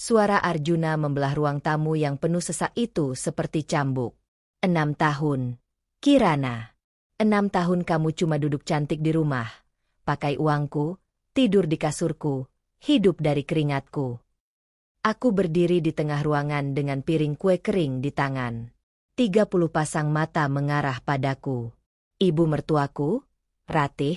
Suara Arjuna membelah ruang tamu yang penuh sesak itu seperti cambuk. 6 tahun. Kirana. 6 tahun kamu cuma duduk cantik di rumah. Pakai uangku, tidur di kasurku, hidup dari keringatku. Aku berdiri di tengah ruangan dengan piring kue kering di tangan. 30 pasang mata mengarah padaku. Ibu mertuaku, Ratih,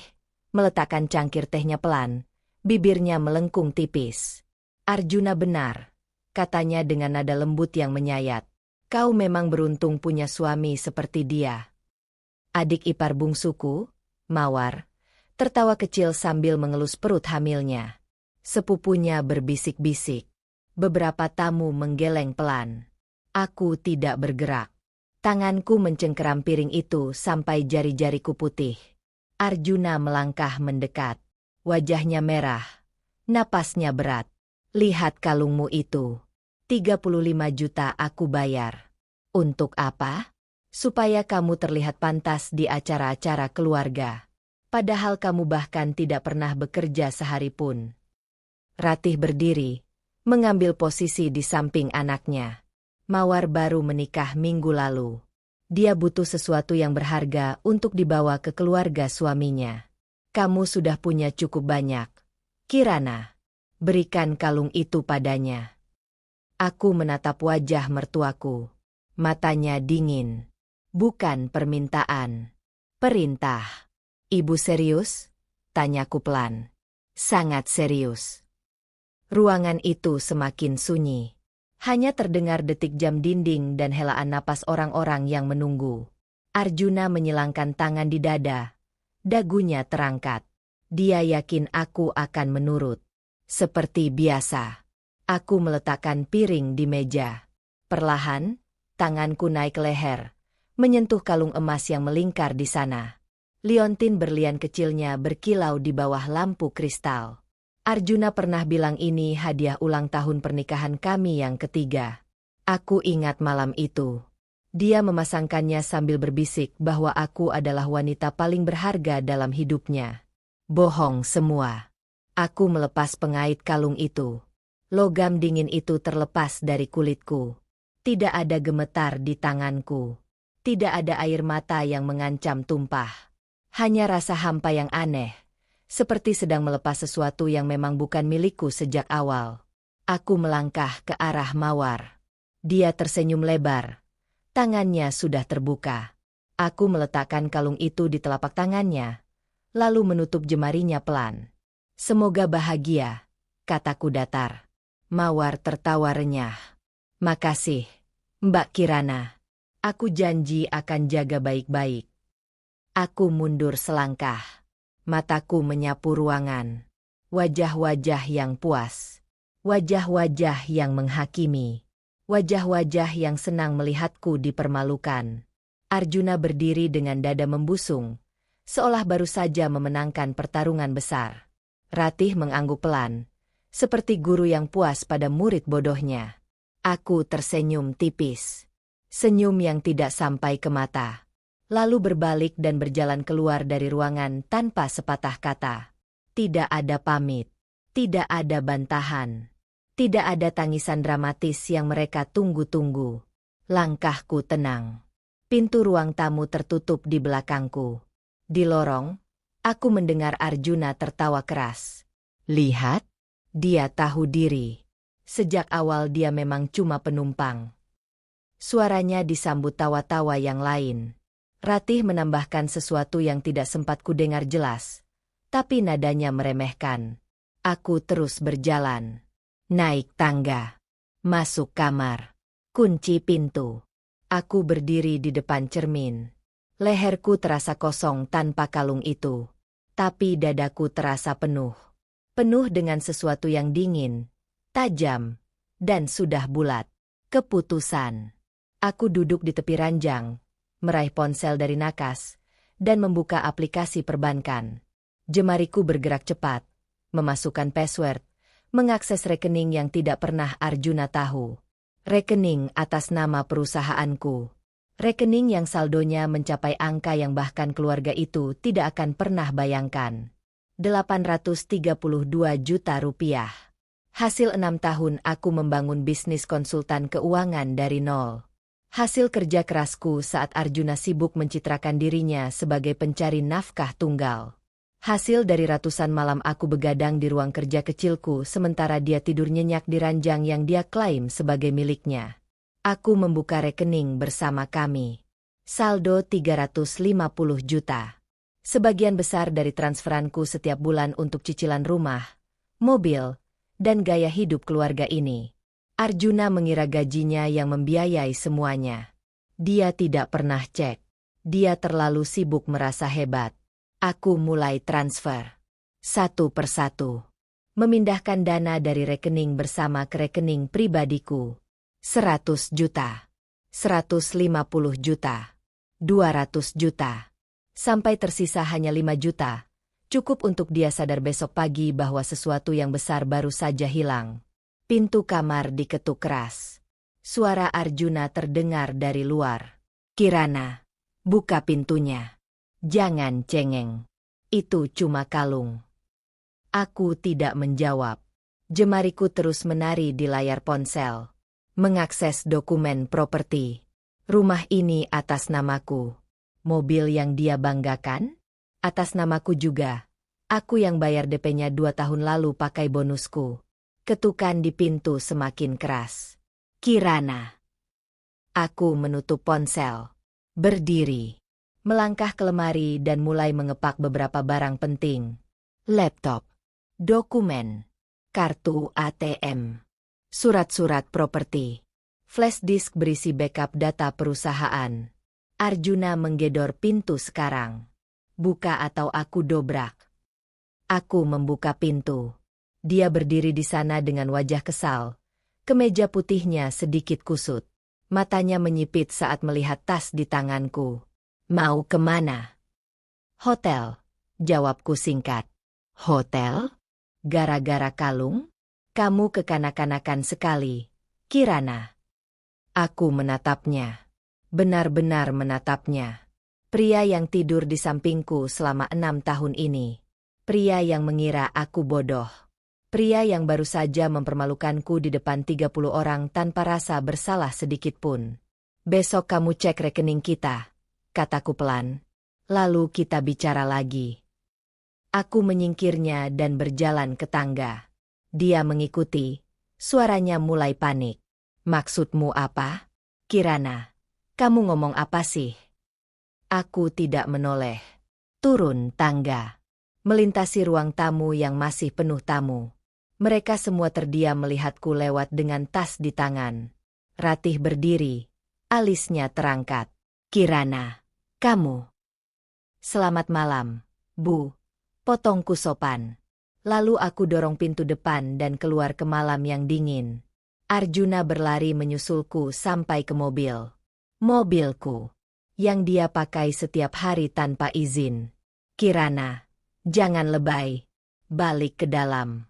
meletakkan cangkir tehnya pelan, bibirnya melengkung tipis. Arjuna benar, katanya dengan nada lembut yang menyayat. Kau memang beruntung punya suami seperti dia. Adik ipar bungsuku, Mawar, tertawa kecil sambil mengelus perut hamilnya. Sepupunya berbisik-bisik. Beberapa tamu menggeleng pelan. Aku tidak bergerak. Tanganku mencengkeram piring itu sampai jari-jariku putih. Arjuna melangkah mendekat. Wajahnya merah. Napasnya berat. Lihat kalungmu itu. 35 juta aku bayar. Untuk apa? Supaya kamu terlihat pantas di acara-acara keluarga. Padahal kamu bahkan tidak pernah bekerja sehari pun. Ratih berdiri, mengambil posisi di samping anaknya. Mawar baru menikah minggu lalu. Dia butuh sesuatu yang berharga untuk dibawa ke keluarga suaminya. Kamu sudah punya cukup banyak. Kirana. Berikan kalung itu padanya. Aku menatap wajah mertuaku. Matanya dingin. Bukan permintaan. Perintah. Ibu serius? Tanyaku pelan. Sangat serius. Ruangan itu semakin sunyi. Hanya terdengar detik jam dinding dan helaan napas orang-orang yang menunggu. Arjuna menyilangkan tangan di dada. Dagunya terangkat. Dia yakin aku akan menurut. Seperti biasa, aku meletakkan piring di meja. Perlahan, tanganku naik ke leher, menyentuh kalung emas yang melingkar di sana. Liontin berlian kecilnya berkilau di bawah lampu kristal. Arjuna pernah bilang ini hadiah ulang tahun pernikahan kami yang ketiga. Aku ingat malam itu. Dia memasangkannya sambil berbisik bahwa aku adalah wanita paling berharga dalam hidupnya. Bohong semua. Aku melepas pengait kalung itu. Logam dingin itu terlepas dari kulitku. Tidak ada gemetar di tanganku. Tidak ada air mata yang mengancam tumpah. Hanya rasa hampa yang aneh. Seperti sedang melepas sesuatu yang memang bukan milikku sejak awal. Aku melangkah ke arah Mawar. Dia tersenyum lebar. Tangannya sudah terbuka. Aku meletakkan kalung itu di telapak tangannya. Lalu menutup jemarinya pelan. Semoga bahagia, kataku datar. Mawar tertawa renyah. Makasih, Mbak Kirana. Aku janji akan jaga baik-baik. Aku mundur selangkah. Mataku menyapu ruangan. Wajah-wajah yang puas. Wajah-wajah yang menghakimi. Wajah-wajah yang senang melihatku dipermalukan. Arjuna berdiri dengan dada membusung, seolah baru saja memenangkan pertarungan besar. Ratih mengangguk pelan, seperti guru yang puas pada murid bodohnya. Aku tersenyum tipis. Senyum yang tidak sampai ke mata. Lalu berbalik dan berjalan keluar dari ruangan tanpa sepatah kata. Tidak ada pamit. Tidak ada bantahan. Tidak ada tangisan dramatis yang mereka tunggu-tunggu. Langkahku tenang. Pintu ruang tamu tertutup di belakangku. Di lorong, aku mendengar Arjuna tertawa keras. Lihat, dia tahu diri. Sejak awal dia memang cuma penumpang. Suaranya disambut tawa-tawa yang lain. Ratih menambahkan sesuatu yang tidak sempat kudengar jelas, tapi nadanya meremehkan. Aku terus berjalan. Naik tangga. Masuk kamar. Kunci pintu. Aku berdiri di depan cermin. Leherku terasa kosong tanpa kalung itu. Tapi dadaku terasa penuh. Penuh dengan sesuatu yang dingin, tajam, dan sudah bulat. Keputusan. Aku duduk di tepi ranjang, meraih ponsel dari nakas, dan membuka aplikasi perbankan. Jemariku bergerak cepat, memasukkan password, mengakses rekening yang tidak pernah Arjuna tahu. Rekening atas nama perusahaanku. Rekening yang saldonya mencapai angka yang bahkan keluarga itu tidak akan pernah bayangkan. 832 juta rupiah. Hasil 6 tahun aku membangun bisnis konsultan keuangan dari nol. Hasil kerja kerasku saat Arjuna sibuk mencitrakan dirinya sebagai pencari nafkah tunggal. Hasil dari ratusan malam aku begadang di ruang kerja kecilku sementara dia tidur nyenyak di ranjang yang dia klaim sebagai miliknya. Aku membuka rekening bersama kami. Saldo 350 juta. Sebagian besar dari transferanku setiap bulan untuk cicilan rumah, mobil, dan gaya hidup keluarga ini. Arjuna mengira gajinya yang membiayai semuanya. Dia tidak pernah cek. Dia terlalu sibuk merasa hebat. Aku mulai transfer. Satu persatu. Memindahkan dana dari rekening bersama ke rekening pribadiku. 100 juta. 150 juta. 200 juta. Sampai tersisa hanya 5 juta. Cukup untuk dia sadar besok pagi bahwa sesuatu yang besar baru saja hilang. Pintu kamar diketuk keras. Suara Arjuna terdengar dari luar. Kirana, buka pintunya. Jangan cengeng. Itu cuma kalung. Aku tidak menjawab. Jemariku terus menari di layar ponsel. Mengakses dokumen properti. Rumah ini atas namaku. Mobil yang dia banggakan? Atas namaku juga. Aku yang bayar DP-nya 2 tahun lalu pakai bonusku. Ketukan di pintu semakin keras. Kirana. Aku menutup ponsel. Berdiri. Melangkah ke lemari dan mulai mengepak beberapa barang penting. Laptop. Dokumen. Kartu ATM. Surat-surat properti. Flash disk berisi backup data perusahaan. Arjuna menggedor pintu sekarang. Buka atau aku dobrak. Aku membuka pintu. Dia berdiri di sana dengan wajah kesal. Kemeja putihnya sedikit kusut. Matanya menyipit saat melihat tas di tanganku. Mau kemana? Hotel, jawabku singkat. Hotel? Gara-gara kalung? Kamu kekanak-kanakan sekali, Kirana. Aku menatapnya. Benar-benar menatapnya. Pria yang tidur di sampingku selama 6 tahun ini. Pria yang mengira aku bodoh. Pria yang baru saja mempermalukanku di depan 30 orang tanpa rasa bersalah sedikit pun. Besok kamu cek rekening kita, kataku pelan. Lalu kita bicara lagi. Aku menyingkirnya dan berjalan ke tangga. Dia mengikuti. Suaranya mulai panik. Maksudmu apa? Kirana, kamu ngomong apa sih? Aku tidak menoleh. Turun tangga. Melintasi ruang tamu yang masih penuh tamu. Mereka semua terdiam melihatku lewat dengan tas di tangan. Ratih berdiri. Alisnya terangkat. Kirana, kamu. Selamat malam, Bu. Potongku sopan. Lalu aku dorong pintu depan dan keluar ke malam yang dingin. Arjuna berlari menyusulku sampai ke mobil. Mobilku. Yang dia pakai setiap hari tanpa izin. Kirana, jangan lebay. Balik ke dalam.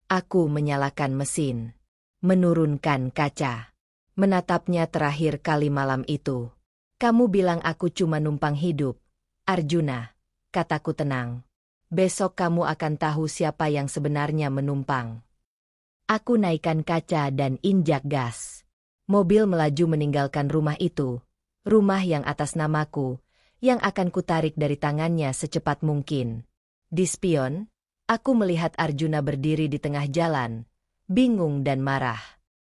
Aku menyalakan mesin. Menurunkan kaca. Menatapnya terakhir kali malam itu. Kamu bilang aku cuma numpang hidup. Arjuna, kataku tenang. Besok kamu akan tahu siapa yang sebenarnya menumpang. Aku naikkan kaca dan injak gas. Mobil melaju meninggalkan rumah itu. Rumah yang atas namaku, yang akan kutarik dari tangannya secepat mungkin. Di spion, aku melihat Arjuna berdiri di tengah jalan, bingung dan marah.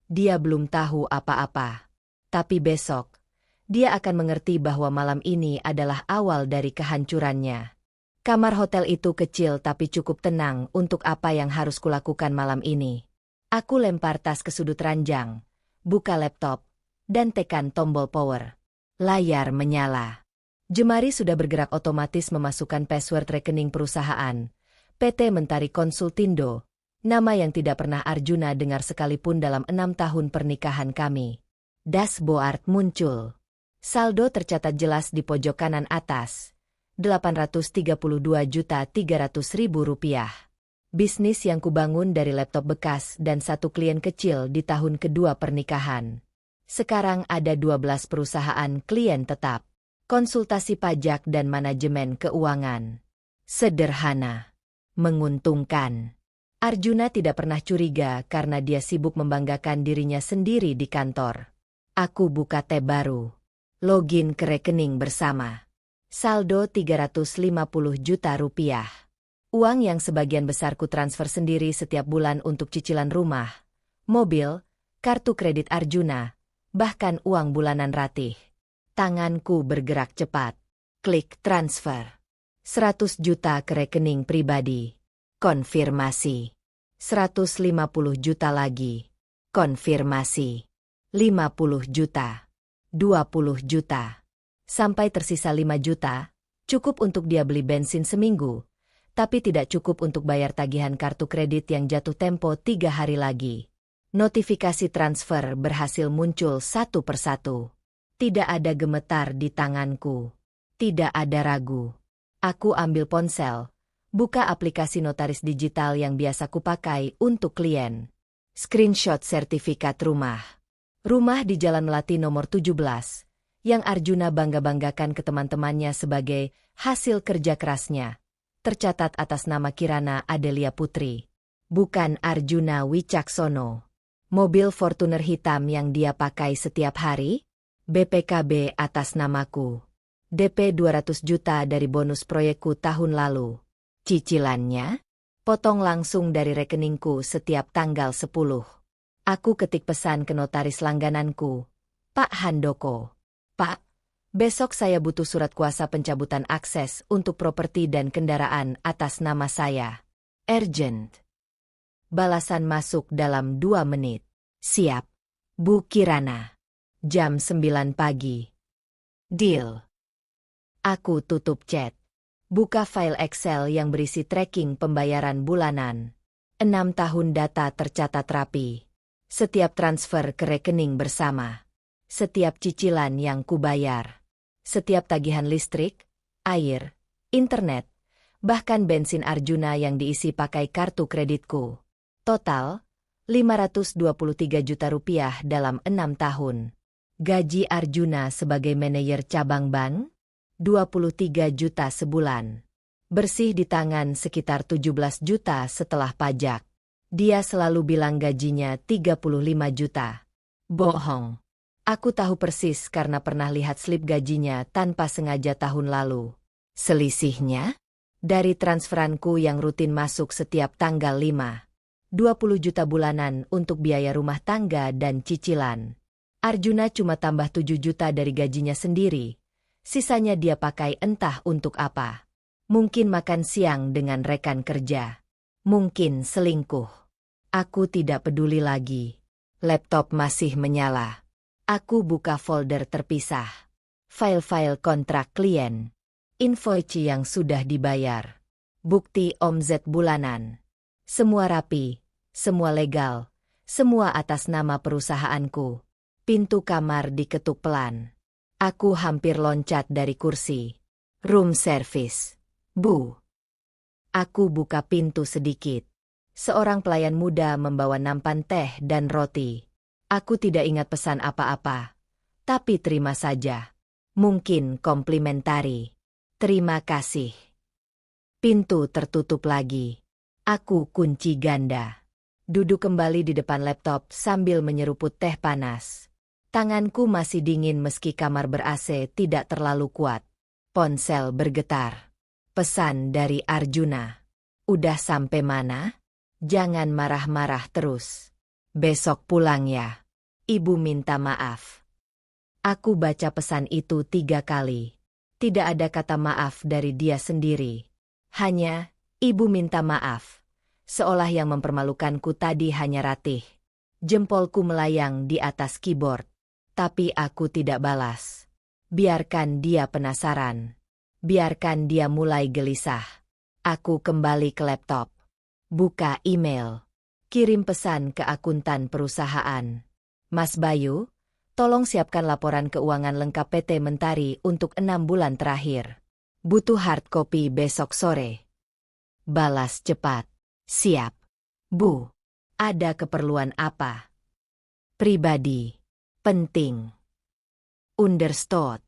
Dia belum tahu apa-apa. Tapi besok, dia akan mengerti bahwa malam ini adalah awal dari kehancurannya. Kamar hotel itu kecil tapi cukup tenang untuk apa yang harus kulakukan malam ini. Aku lempar tas ke sudut ranjang, buka laptop, dan tekan tombol power. Layar menyala. Jemari sudah bergerak otomatis memasukkan password rekening perusahaan. PT Mentari Konsultindo, nama yang tidak pernah Arjuna dengar sekalipun dalam 6 tahun pernikahan kami. Dashboard muncul. Saldo tercatat jelas di pojok kanan atas. Rp832.300.000. Bisnis yang kubangun dari laptop bekas dan satu klien kecil di tahun kedua pernikahan. Sekarang ada 12 perusahaan klien tetap. Konsultasi pajak dan manajemen keuangan. Sederhana. Menguntungkan. Arjuna tidak pernah curiga karena dia sibuk membanggakan dirinya sendiri di kantor. Aku buka tab baru. Login ke rekening bersama. Saldo 350 juta rupiah. Uang yang sebagian besar ku transfer sendiri setiap bulan untuk cicilan rumah, mobil, kartu kredit Arjuna, bahkan uang bulanan Ratih. Tanganku bergerak cepat. Klik transfer. 100 juta ke rekening pribadi. Konfirmasi. 150 juta lagi. Konfirmasi. 50 juta. 20 juta. Sampai tersisa 5 juta, cukup untuk dia beli bensin seminggu, tapi tidak cukup untuk bayar tagihan kartu kredit yang jatuh tempo 3 hari lagi. Notifikasi transfer berhasil muncul satu persatu. Tidak ada gemetar di tanganku. Tidak ada ragu. Aku ambil ponsel, buka aplikasi notaris digital yang biasa kupakai untuk klien. Screenshot sertifikat rumah. Rumah di Jalan Melati nomor 17, yang Arjuna bangga-banggakan ke teman-temannya sebagai hasil kerja kerasnya. Tercatat atas nama Kirana Adelia Putri. Bukan Arjuna Wicaksono. Mobil Fortuner hitam yang dia pakai setiap hari. BPKB atas namaku. DP 200 juta dari bonus proyekku tahun lalu. Cicilannya? Potong langsung dari rekeningku setiap tanggal 10. Aku ketik pesan ke notaris langgananku. Pak Handoko. Pak, besok saya butuh surat kuasa pencabutan akses untuk properti dan kendaraan atas nama saya. Urgent. Balasan masuk dalam 2 menit. Siap. Bu Kirana. Jam 9 pagi. Deal. Aku tutup chat. Buka file Excel yang berisi tracking pembayaran bulanan. 6 tahun data tercatat rapi. Setiap transfer ke rekening bersama. Setiap cicilan yang kubayar. Setiap tagihan listrik, air, internet, bahkan bensin Arjuna yang diisi pakai kartu kreditku. Total, 523 juta rupiah dalam 6 tahun. Gaji Arjuna sebagai manajer cabang bank? 23 juta sebulan. Bersih di tangan sekitar 17 juta setelah pajak. Dia selalu bilang gajinya 35 juta. Bohong. Aku tahu persis karena pernah lihat slip gajinya tanpa sengaja tahun lalu. Selisihnya? Dari transferanku yang rutin masuk setiap tanggal 5. 20 juta bulanan untuk biaya rumah tangga dan cicilan. Arjuna cuma tambah 7 juta dari gajinya sendiri. Sisanya dia pakai entah untuk apa. Mungkin makan siang dengan rekan kerja. Mungkin selingkuh. Aku tidak peduli lagi. Laptop masih menyala. Aku buka folder terpisah. File-file kontrak klien. Invoice yang sudah dibayar. Bukti omzet bulanan. Semua rapi, semua legal, semua atas nama perusahaanku. Pintu kamar diketuk pelan. Aku hampir loncat dari kursi. Room service. Bu. Aku buka pintu sedikit. Seorang pelayan muda membawa nampan teh dan roti. Aku tidak ingat pesan apa-apa. Tapi terima saja. Mungkin komplimentari. Terima kasih. Pintu tertutup lagi. Aku kunci ganda. Duduk kembali di depan laptop sambil menyeruput teh panas. Tanganku masih dingin meski kamar ber-AC tidak terlalu kuat. Ponsel bergetar. Pesan dari Arjuna. Udah sampai mana? Jangan marah-marah terus. Besok pulang ya. Ibu minta maaf. Aku baca pesan itu 3 kali. Tidak ada kata maaf dari dia sendiri. Hanya, ibu minta maaf. Seolah yang mempermalukanku tadi hanya Ratih. Jempolku melayang di atas keyboard. Tapi aku tidak balas. Biarkan dia penasaran. Biarkan dia mulai gelisah. Aku kembali ke laptop. Buka email. Kirim pesan ke akuntan perusahaan. Mas Bayu, tolong siapkan laporan keuangan lengkap PT Mentari untuk 6 bulan terakhir. Butuh hard copy besok sore. Balas cepat. Siap. Bu. Ada keperluan apa? Pribadi. Penting. Understood.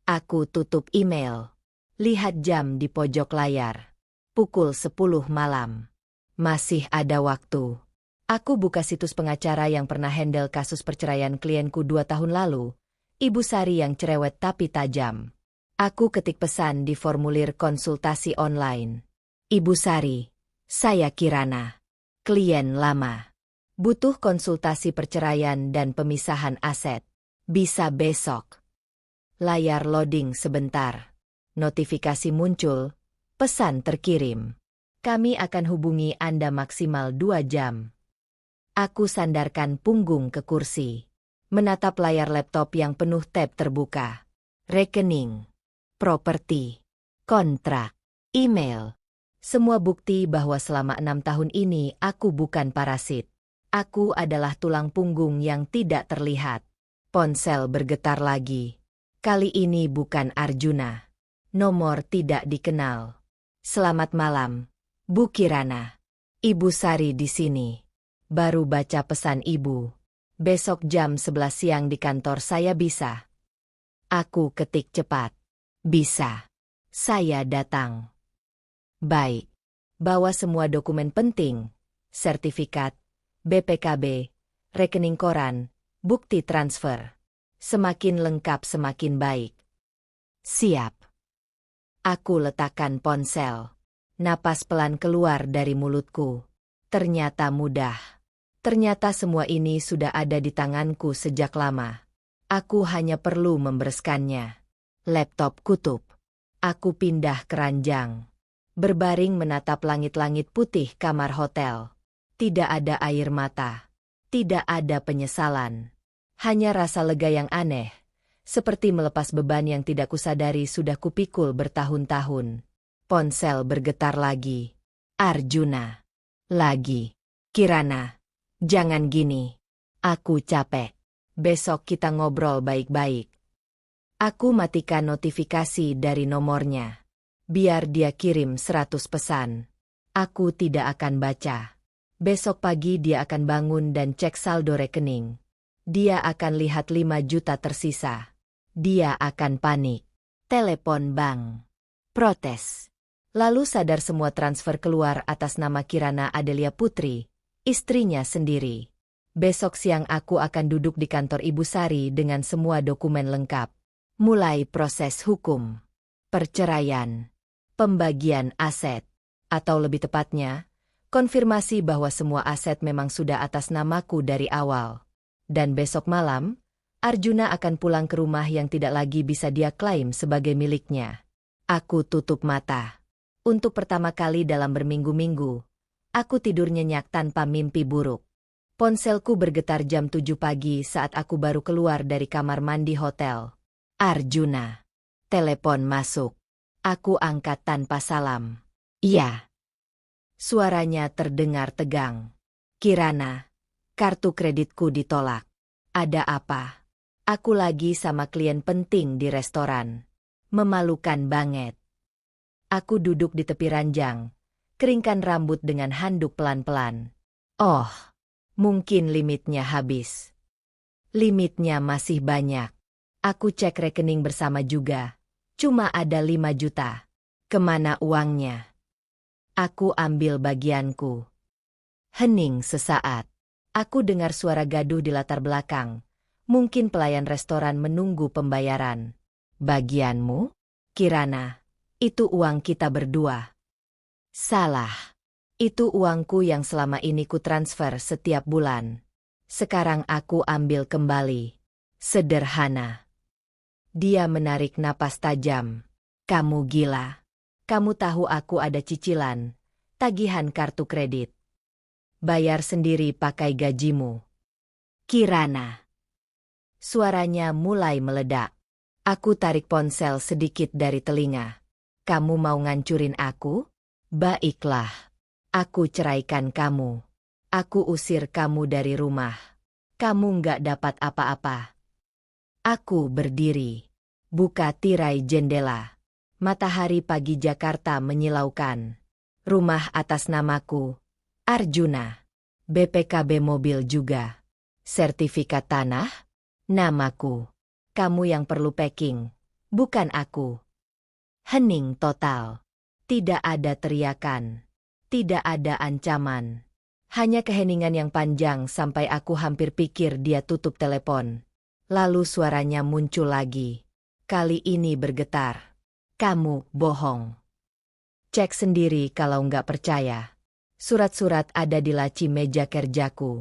Aku tutup email. Lihat jam di pojok layar. Pukul 10 malam. Masih ada waktu. Aku buka situs pengacara yang pernah handle kasus perceraian klienku 2 tahun lalu. Ibu Sari yang cerewet tapi tajam. Aku ketik pesan di formulir konsultasi online. Ibu Sari, saya Kirana. Klien lama. Butuh konsultasi perceraian dan pemisahan aset. Bisa besok. Layar loading sebentar. Notifikasi muncul. Pesan terkirim. Kami akan hubungi Anda maksimal 2 jam. Aku sandarkan punggung ke kursi. Menatap layar laptop yang penuh tab terbuka. Rekening. Properti. Kontrak. Email. Semua bukti bahwa selama 6 tahun ini aku bukan parasit. Aku adalah tulang punggung yang tidak terlihat. Ponsel bergetar lagi. Kali ini bukan Arjuna. Nomor tidak dikenal. Selamat malam, Bu Kirana. Ibu Sari di sini. Baru baca pesan ibu. Besok jam 11 siang di kantor saya bisa. Aku ketik cepat. Bisa. Saya datang. Baik. Bawa semua dokumen penting. Sertifikat, BPKB, rekening koran, bukti transfer. Semakin lengkap semakin baik. Siap. Aku letakkan ponsel. Napas pelan keluar dari mulutku. Ternyata mudah. Ternyata semua ini sudah ada di tanganku sejak lama. Aku hanya perlu membereskannya. Laptop kutub. Aku pindah ke ranjang. Berbaring menatap langit-langit putih kamar hotel. Tidak ada air mata. Tidak ada penyesalan. Hanya rasa lega yang aneh. Seperti melepas beban yang tidak kusadari sudah kupikul bertahun-tahun. Ponsel bergetar lagi. Arjuna. Lagi. Kirana. Jangan gini. Aku capek. Besok kita ngobrol baik-baik. Aku matikan notifikasi dari nomornya. Biar dia kirim 100 pesan. Aku tidak akan baca. Besok pagi dia akan bangun dan cek saldo rekening. Dia akan lihat 5 juta tersisa. Dia akan panik. Telepon bank. Protes. Lalu sadar semua transfer keluar atas nama Kirana Adelia Putri. Istrinya sendiri. Besok siang aku akan duduk di kantor Ibu Sari dengan semua dokumen lengkap. Mulai proses hukum. Perceraian. Pembagian aset. Atau lebih tepatnya, konfirmasi bahwa semua aset memang sudah atas namaku dari awal. Dan besok malam, Arjuna akan pulang ke rumah yang tidak lagi bisa dia klaim sebagai miliknya. Aku tutup mata. Untuk pertama kali dalam berminggu-minggu, aku tidur nyenyak tanpa mimpi buruk. Ponselku bergetar jam 7 pagi saat aku baru keluar dari kamar mandi hotel. Arjuna. Telepon masuk. Aku angkat tanpa salam. Iya. Suaranya terdengar tegang. Kirana, kartu kreditku ditolak. Ada apa? Aku lagi sama klien penting di restoran. Memalukan banget. Aku duduk di tepi ranjang. Keringkan rambut dengan handuk pelan-pelan. Oh, mungkin limitnya habis. Limitnya masih banyak. Aku cek rekening bersama juga. Cuma ada 5 juta. Kemana uangnya? Aku ambil bagianku. Hening sesaat. Aku dengar suara gaduh di latar belakang. Mungkin pelayan restoran menunggu pembayaran. Bagianmu? Kirana, itu uang kita berdua. Salah. Itu uangku yang selama ini ku transfer setiap bulan. Sekarang aku ambil kembali. Sederhana. Dia menarik napas tajam. Kamu gila. Kamu tahu aku ada cicilan, tagihan kartu kredit. Bayar sendiri pakai gajimu. Kirana. Suaranya mulai meledak. Aku tarik ponsel sedikit dari telinga. Kamu mau ngancurin aku? Baiklah. Aku ceraikan kamu. Aku usir kamu dari rumah. Kamu nggak dapat apa-apa. Aku berdiri. Buka tirai jendela. Matahari pagi Jakarta menyilaukan. Rumah atas namaku. Arjuna. BPKB mobil juga. Sertifikat tanah? Namaku. Kamu yang perlu packing. Bukan aku. Hening total. Tidak ada teriakan. Tidak ada ancaman. Hanya keheningan yang panjang sampai aku hampir pikir dia tutup telepon. Lalu suaranya muncul lagi. Kali ini bergetar. Kamu bohong. Cek sendiri kalau nggak percaya. Surat-surat ada di laci meja kerjaku.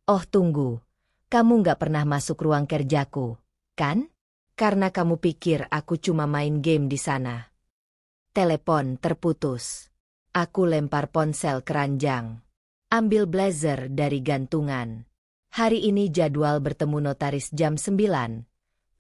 Oh tunggu, kamu nggak pernah masuk ruang kerjaku, kan? Karena kamu pikir aku cuma main game di sana. Telepon terputus. Aku lempar ponsel ke ranjang. Ambil blazer dari gantungan. Hari ini jadwal bertemu notaris jam 9,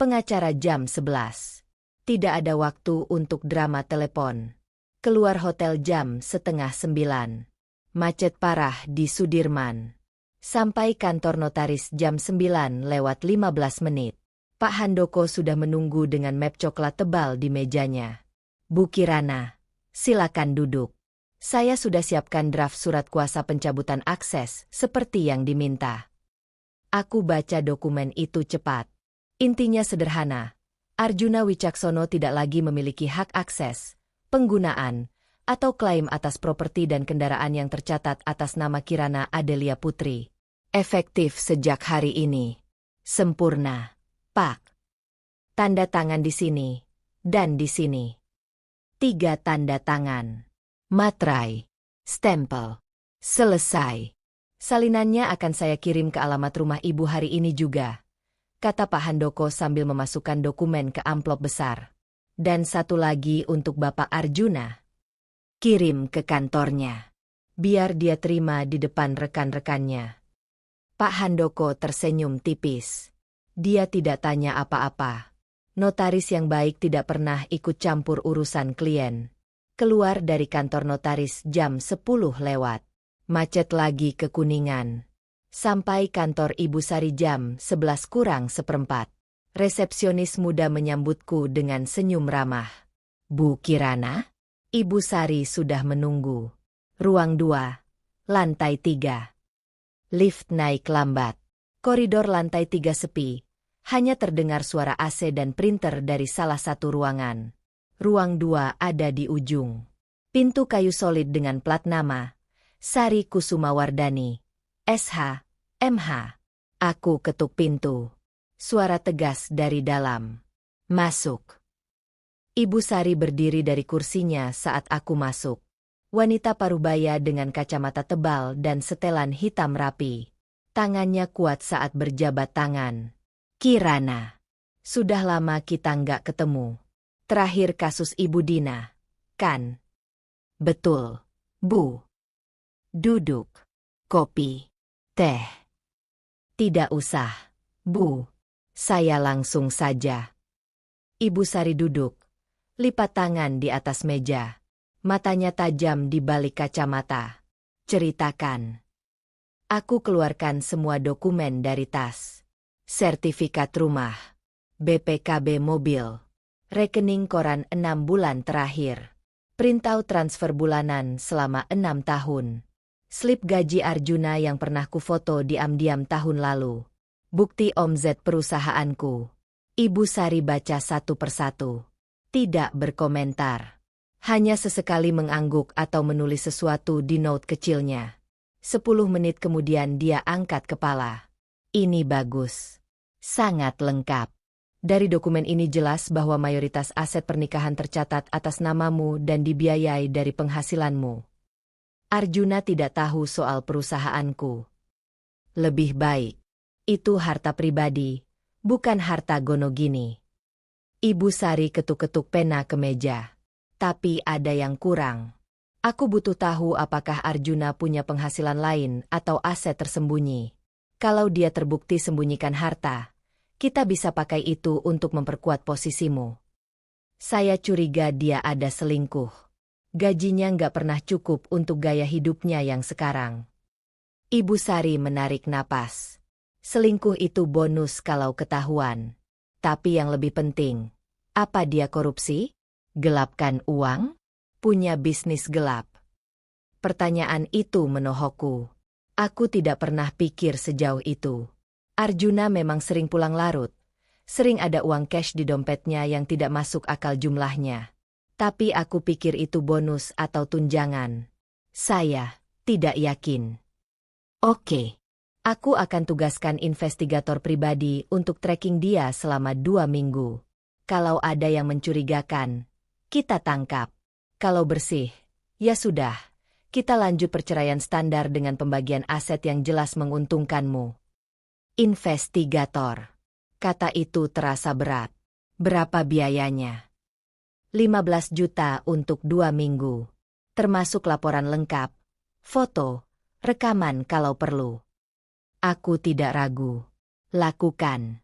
pengacara jam 11. Tidak ada waktu untuk drama telepon. Keluar hotel jam 8:30. Macet parah di Sudirman. Sampai kantor notaris jam 9:15 menit. Pak Handoko sudah menunggu dengan map coklat tebal di mejanya. Bu Kirana, silakan duduk. Saya sudah siapkan draft surat kuasa pencabutan akses seperti yang diminta. Aku baca dokumen itu cepat. Intinya sederhana. Arjuna Wicaksono tidak lagi memiliki hak akses, penggunaan, atau klaim atas properti dan kendaraan yang tercatat atas nama Kirana Adelia Putri. Efektif sejak hari ini. Sempurna, Pak. Tanda tangan di sini, dan di sini. 3 tanda tangan. Materai. Stempel. Selesai. Salinannya akan saya kirim ke alamat rumah ibu hari ini juga, kata Pak Handoko sambil memasukkan dokumen ke amplop besar. Dan satu lagi untuk Bapak Arjuna. Kirim ke kantornya. Biar dia terima di depan rekan-rekannya. Pak Handoko tersenyum tipis. Dia tidak tanya apa-apa. Notaris yang baik tidak pernah ikut campur urusan klien. Keluar dari kantor notaris jam 10 lewat. Macet lagi ke Kuningan. Sampai kantor Ibu Sari jam 11 kurang seperempat. Resepsionis muda menyambutku dengan senyum ramah. Bu Kirana? Ibu Sari sudah menunggu. Ruang 2, lantai 3. Lift naik lambat. Koridor lantai 3 sepi. Hanya terdengar suara AC dan printer dari salah satu ruangan. Ruang 2 ada di ujung. Pintu kayu solid dengan plat nama. Sari Kusumawardani. SH, MH. Aku ketuk pintu. Suara tegas dari dalam. Masuk. Ibu Sari berdiri dari kursinya saat aku masuk. Wanita parubaya dengan kacamata tebal dan setelan hitam rapi. Tangannya kuat saat berjabat tangan. Kirana. Sudah lama kita nggak ketemu. Terakhir kasus Ibu Dina, kan? Betul, Bu. Duduk. Kopi. Teh. Tidak usah, Bu. Saya langsung saja. Ibu Sari duduk. Lipat tangan di atas meja. Matanya tajam di balik kacamata. Ceritakan. Aku keluarkan semua dokumen dari tas. Sertifikat rumah. BPKB mobil. Rekening koran 6 bulan terakhir. Printout transfer bulanan selama 6 tahun. Slip gaji Arjuna yang pernah kufoto diam-diam tahun lalu. Bukti omzet perusahaanku. Ibu Sari baca satu persatu. Tidak berkomentar. Hanya sesekali mengangguk atau menulis sesuatu di note kecilnya. 10 menit kemudian dia angkat kepala. Ini bagus. Sangat lengkap. Dari dokumen ini jelas bahwa mayoritas aset pernikahan tercatat atas namamu dan dibiayai dari penghasilanmu. Arjuna tidak tahu soal perusahaanku. Lebih baik. Itu harta pribadi, bukan harta Gonogini. Ibu Sari ketuk-ketuk pena ke meja. Tapi ada yang kurang. Aku butuh tahu apakah Arjuna punya penghasilan lain atau aset tersembunyi. Kalau dia terbukti sembunyikan harta, kita bisa pakai itu untuk memperkuat posisimu. Saya curiga dia ada selingkuh. Gajinya nggak pernah cukup untuk gaya hidupnya yang sekarang. Ibu Sari menarik napas. Selingkuh itu bonus kalau ketahuan. Tapi yang lebih penting, apa dia korupsi? Gelapkan uang? Punya bisnis gelap? Pertanyaan itu menohokku. Aku tidak pernah pikir sejauh itu. Arjuna memang sering pulang larut. Sering ada uang cash di dompetnya yang tidak masuk akal jumlahnya. Tapi aku pikir itu bonus atau tunjangan. Saya tidak yakin. Oke. Aku akan tugaskan investigator pribadi untuk tracking dia selama 2 minggu. Kalau ada yang mencurigakan, kita tangkap. Kalau bersih, ya sudah. Kita lanjut perceraian standar dengan pembagian aset yang jelas menguntungkanmu. Investigator. Kata itu terasa berat. Berapa biayanya? 15 juta untuk 2 minggu. Termasuk laporan lengkap, foto, rekaman kalau perlu. Aku tidak ragu. Lakukan.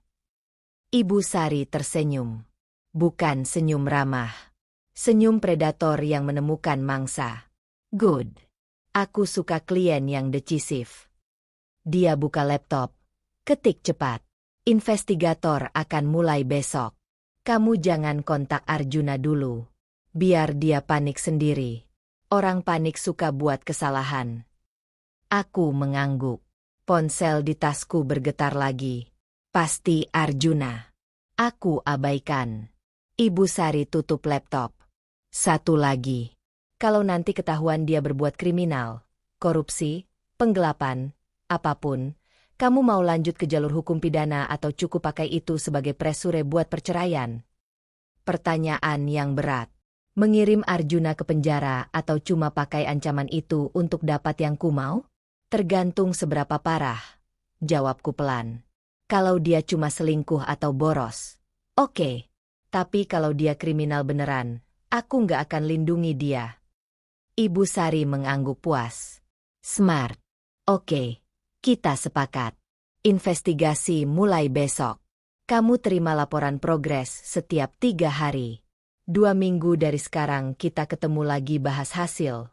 Ibu Sari tersenyum. Bukan senyum ramah. Senyum predator yang menemukan mangsa. Good. Aku suka klien yang decisif. Dia buka laptop. Ketik cepat. Investigator akan mulai besok. Kamu jangan kontak Arjuna dulu. Biar dia panik sendiri. Orang panik suka buat kesalahan. Aku mengangguk. Ponsel di tasku bergetar lagi. Pasti Arjuna. Aku abaikan. Ibu Sari tutup laptop. Satu lagi. Kalau nanti ketahuan dia berbuat kriminal, korupsi, penggelapan, apapun, kamu mau lanjut ke jalur hukum pidana atau cukup pakai itu sebagai presure buat perceraian? Pertanyaan yang berat. Mengirim Arjuna ke penjara atau cuma pakai ancaman itu untuk dapat yang ku mau? Tergantung seberapa parah. Jawabku pelan. Kalau dia cuma selingkuh atau boros, oke. Tapi kalau dia kriminal beneran, aku nggak akan lindungi dia. Ibu Sari mengangguk puas. Smart. Oke, kita sepakat. Investigasi mulai besok. Kamu terima laporan progres setiap 3 hari. 2 minggu dari sekarang kita ketemu lagi bahas hasil.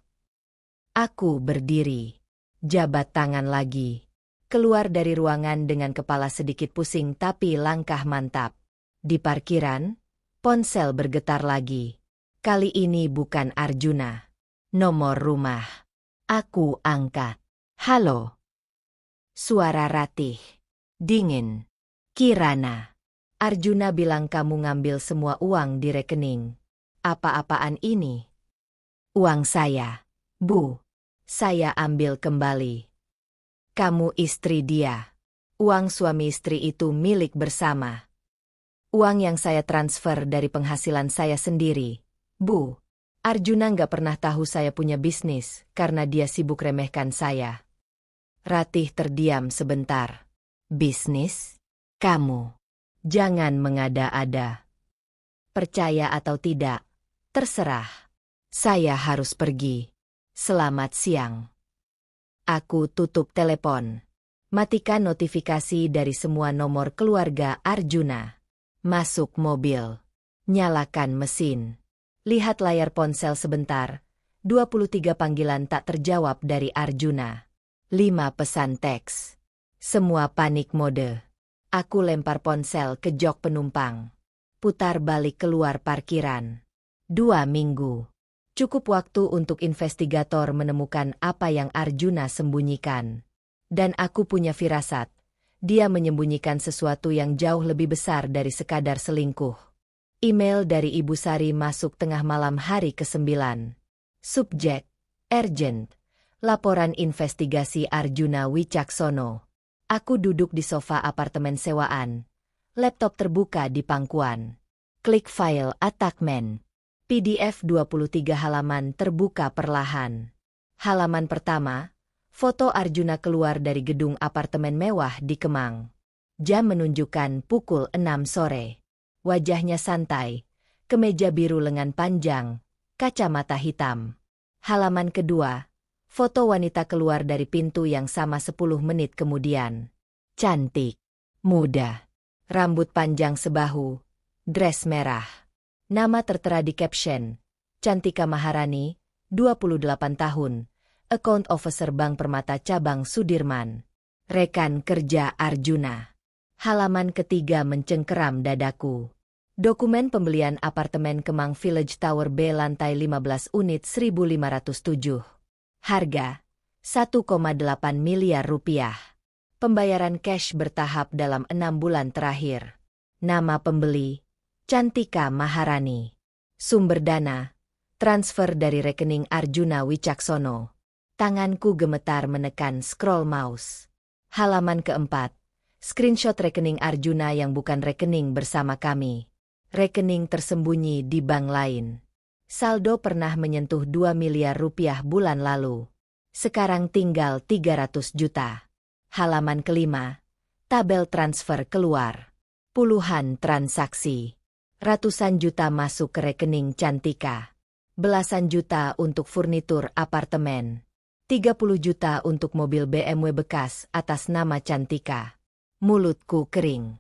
Aku berdiri. Jabat tangan lagi. Keluar dari ruangan dengan kepala sedikit pusing tapi langkah mantap. Di parkiran, ponsel bergetar lagi. Kali ini bukan Arjuna. Nomor rumah. Aku angkat. Halo. Suara ratih. Dingin. Kirana. Arjuna bilang kamu ngambil semua uang di rekening. Apa-apaan ini? Uang saya, Bu. Saya ambil kembali. Kamu istri dia. Uang suami istri itu milik bersama. Uang yang saya transfer dari penghasilan saya sendiri. Bu, Arjuna nggak pernah tahu saya punya bisnis karena dia sibuk remehkan saya. Ratih terdiam sebentar. Bisnis? Kamu. Jangan mengada-ada. Percaya atau tidak, terserah. Saya harus pergi. Selamat siang. Aku tutup telepon. Matikan notifikasi dari semua nomor keluarga Arjuna. Masuk mobil. Nyalakan mesin. Lihat layar ponsel sebentar. 23 panggilan tak terjawab dari Arjuna. 5 pesan teks. Semua panik mode. Aku lempar ponsel ke jok penumpang. Putar balik keluar parkiran. 2 minggu. Cukup waktu untuk investigator menemukan apa yang Arjuna sembunyikan. Dan aku punya firasat. Dia menyembunyikan sesuatu yang jauh lebih besar dari sekadar selingkuh. Email dari Ibu Sari masuk tengah malam hari ke-9. Subjek, urgent. Laporan investigasi Arjuna Wicaksono. Aku duduk di sofa apartemen sewaan. Laptop terbuka di pangkuan. Klik file attachment. PDF 23 halaman terbuka perlahan. Halaman pertama, foto Arjuna keluar dari gedung apartemen mewah di Kemang. Jam menunjukkan pukul 6 sore. Wajahnya santai, kemeja biru lengan panjang, kacamata hitam. Halaman kedua, foto wanita keluar dari pintu yang sama 10 menit kemudian. Cantik, muda, rambut panjang sebahu, dress merah. Nama tertera di caption, Cantika Maharani, 28 tahun, Account Officer Bank Permata Cabang Sudirman. Rekan kerja Arjuna. Halaman ketiga mencengkeram dadaku. Dokumen pembelian apartemen Kemang Village Tower B lantai 15 unit 1.507. Harga, 1,8 miliar rupiah. Pembayaran cash bertahap dalam 6 bulan terakhir. Nama pembeli, Cantika Maharani. Sumber dana, transfer dari rekening Arjuna Wicaksono. Tanganku gemetar menekan scroll mouse. Halaman keempat. Screenshot rekening Arjuna yang bukan rekening bersama kami. Rekening tersembunyi di bank lain. Saldo pernah menyentuh 2 miliar rupiah bulan lalu. Sekarang tinggal 300 juta. Halaman kelima. Tabel transfer keluar. Puluhan transaksi. Ratusan juta masuk ke rekening Cantika. Belasan juta untuk furnitur apartemen. 30 juta untuk mobil BMW bekas atas nama Cantika. Mulutku kering.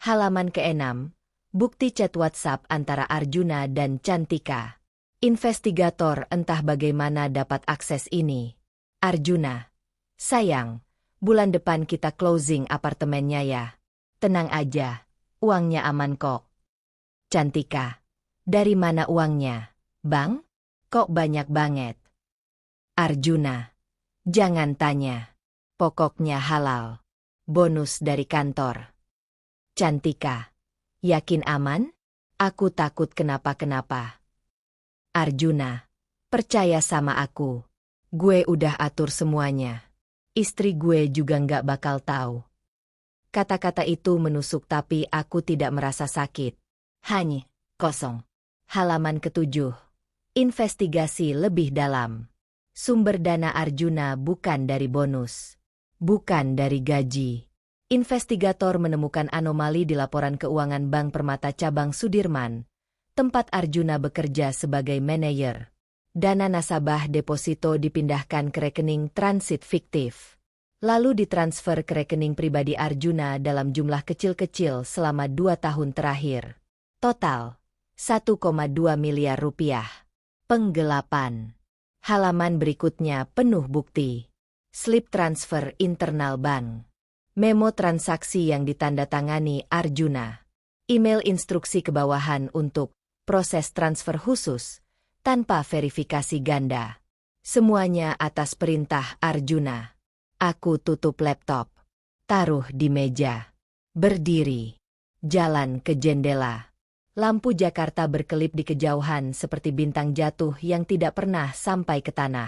Halaman ke-6. Bukti chat WhatsApp antara Arjuna dan Cantika. Investigator entah bagaimana dapat akses ini. Arjuna. Sayang, bulan depan kita closing apartemennya ya. Tenang aja, uangnya aman kok. Cantika. Dari mana uangnya? Bang? Kok banyak banget? Arjuna. Jangan tanya. Pokoknya halal. Bonus dari kantor. Cantika. Yakin aman? Aku takut kenapa-kenapa. Arjuna. Percaya sama aku. Gue udah atur semuanya. Istri gue juga nggak bakal tahu. Kata-kata itu menusuk tapi aku tidak merasa sakit. Hanya kosong. Halaman ke-7. Investigasi lebih dalam. Sumber dana Arjuna bukan dari bonus. Bukan dari gaji. Investigator menemukan anomali di laporan keuangan Bank Permata Cabang Sudirman, tempat Arjuna bekerja sebagai manajer. Dana nasabah deposito dipindahkan ke rekening transit fiktif. Lalu ditransfer ke rekening pribadi Arjuna dalam jumlah kecil-kecil selama 2 tahun terakhir. Total, 1,2 miliar rupiah. Penggelapan. Halaman berikutnya penuh bukti. Slip transfer internal bank. Memo transaksi yang ditandatangani Arjuna. Email instruksi ke bawahan untuk proses transfer khusus, tanpa verifikasi ganda. Semuanya atas perintah Arjuna. Aku tutup laptop. Taruh di meja. Berdiri. Jalan ke jendela. Lampu Jakarta berkelip di kejauhan seperti bintang jatuh yang tidak pernah sampai ke tanah.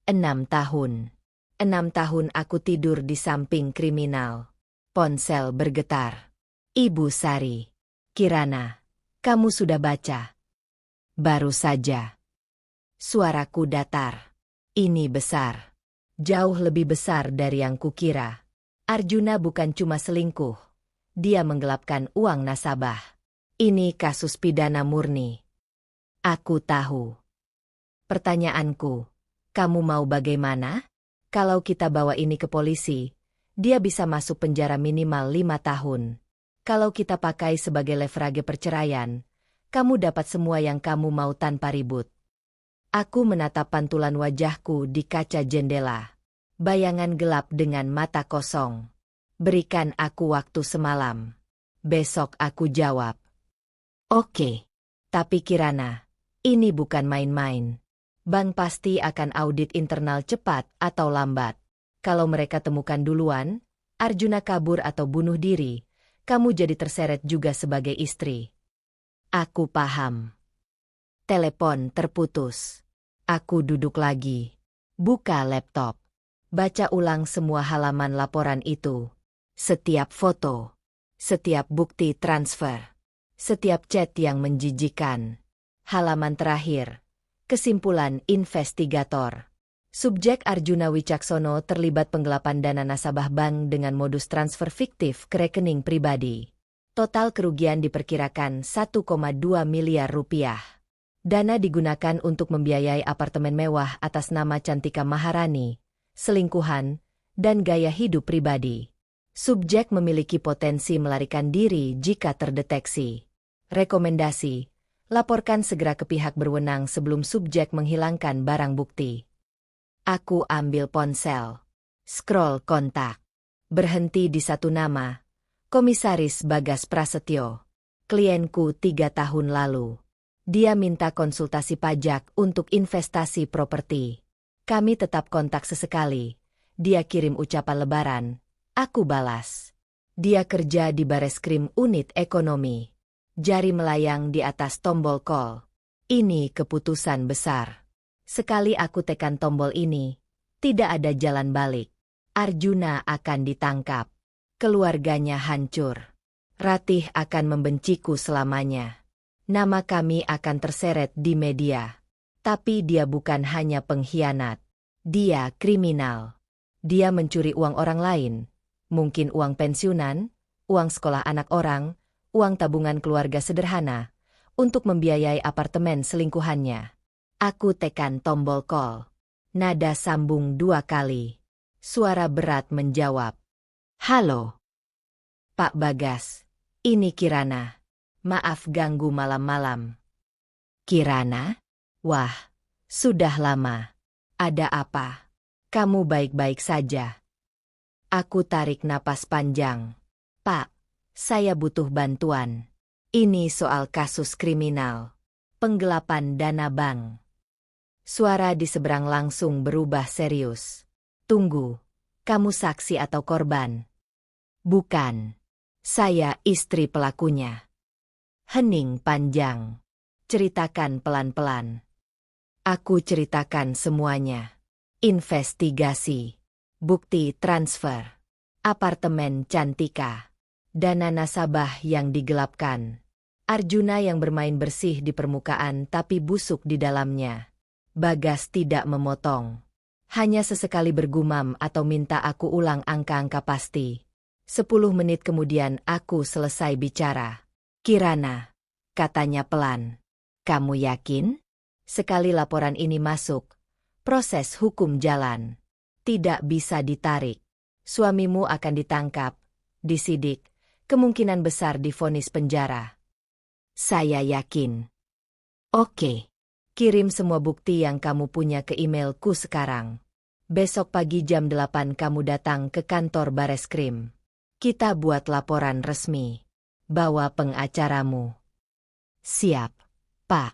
6 tahun. 6 tahun aku tidur di samping kriminal. Ponsel bergetar. Ibu Sari. Kirana. Kamu sudah baca? Baru saja. Suaraku datar. Ini besar. Jauh lebih besar dari yang kukira. Arjuna bukan cuma selingkuh. Dia menggelapkan uang nasabah. Ini kasus pidana murni. Aku tahu. Pertanyaanku, kamu mau bagaimana? Kalau kita bawa ini ke polisi, dia bisa masuk penjara minimal 5 tahun. Kalau kita pakai sebagai leverage perceraian, kamu dapat semua yang kamu mau tanpa ribut. Aku menatap pantulan wajahku di kaca jendela. Bayangan gelap dengan mata kosong. Berikan aku waktu semalam. Besok aku jawab. Oke. Tapi Kirana, ini bukan main-main. Bank pasti akan audit internal cepat atau lambat. Kalau mereka temukan duluan, Arjuna kabur atau bunuh diri, kamu jadi terseret juga sebagai istri. Aku paham. Telepon terputus. Aku duduk lagi. Buka laptop. Baca ulang semua halaman laporan itu. Setiap foto. Setiap bukti transfer. Setiap chat yang menjijikan. Halaman terakhir. Kesimpulan investigator. Subjek Arjuna Wicaksono terlibat penggelapan dana nasabah bank dengan modus transfer fiktif ke rekening pribadi. Total kerugian diperkirakan 1,2 miliar rupiah. Dana digunakan untuk membiayai apartemen mewah atas nama Cantika Maharani, selingkuhan, dan gaya hidup pribadi. Subjek memiliki potensi melarikan diri jika terdeteksi. Rekomendasi. Laporkan segera ke pihak berwenang sebelum subjek menghilangkan barang bukti. Aku ambil ponsel. Scroll kontak. Berhenti di satu nama. Komisaris Bagas Prasetyo. Klienku 3 tahun lalu. Dia minta konsultasi pajak untuk investasi properti. Kami tetap kontak sesekali. Dia kirim ucapan lebaran. Aku balas. Dia kerja di Bareskrim Unit Ekonomi. Jari melayang di atas tombol call. Ini keputusan besar. Sekali aku tekan tombol ini, Tidak ada jalan balik. Arjuna akan ditangkap. Keluarganya hancur. Ratih akan membenciku selamanya. Nama kami akan terseret di media. Tapi dia bukan hanya pengkhianat. Dia kriminal. Dia mencuri uang orang lain. Mungkin uang pensiunan, uang sekolah anak orang, uang tabungan keluarga sederhana, untuk membiayai apartemen selingkuhannya. Aku tekan tombol call. Nada sambung 2 kali. Suara berat menjawab. Halo. Pak Bagas, ini Kirana. Maaf ganggu malam-malam. Kirana? Wah, sudah lama. Ada apa? Kamu baik-baik saja? Aku tarik napas panjang. Pak, saya butuh bantuan. Ini soal kasus kriminal. Penggelapan dana bank. Suara di seberang langsung berubah serius. Tunggu, kamu saksi atau korban? Bukan. Saya istri pelakunya. Hening panjang. Ceritakan pelan-pelan. Aku ceritakan semuanya. Investigasi. Bukti transfer. Apartemen Cantika. Dana nasabah yang digelapkan. Arjuna yang bermain bersih di permukaan tapi busuk di dalamnya. Bagas tidak memotong. Hanya sesekali bergumam atau minta aku ulang angka-angka pasti. 10 menit kemudian aku selesai bicara. Kirana, katanya pelan. Kamu yakin? Sekali laporan ini masuk, proses hukum jalan. Tidak bisa ditarik. Suamimu akan ditangkap, disidik, kemungkinan besar divonis penjara. Saya yakin. Oke. Kirim semua bukti yang kamu punya ke emailku sekarang. Besok pagi jam 8 kamu datang ke kantor Bareskrim. Kita buat laporan resmi. Bawa pengacaramu. Siap, Pak.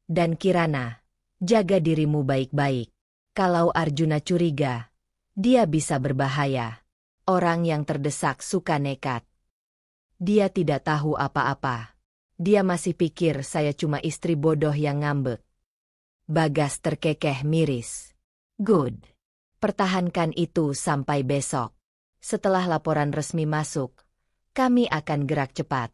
Dan Kirana, jaga dirimu baik-baik. Kalau Arjuna curiga, dia bisa berbahaya. Orang yang terdesak suka nekat. Dia tidak tahu apa-apa. Dia masih pikir saya cuma istri bodoh yang ngambek. Bagas terkekeh miris. Good. Pertahankan itu sampai besok. Setelah laporan resmi masuk, kami akan gerak cepat.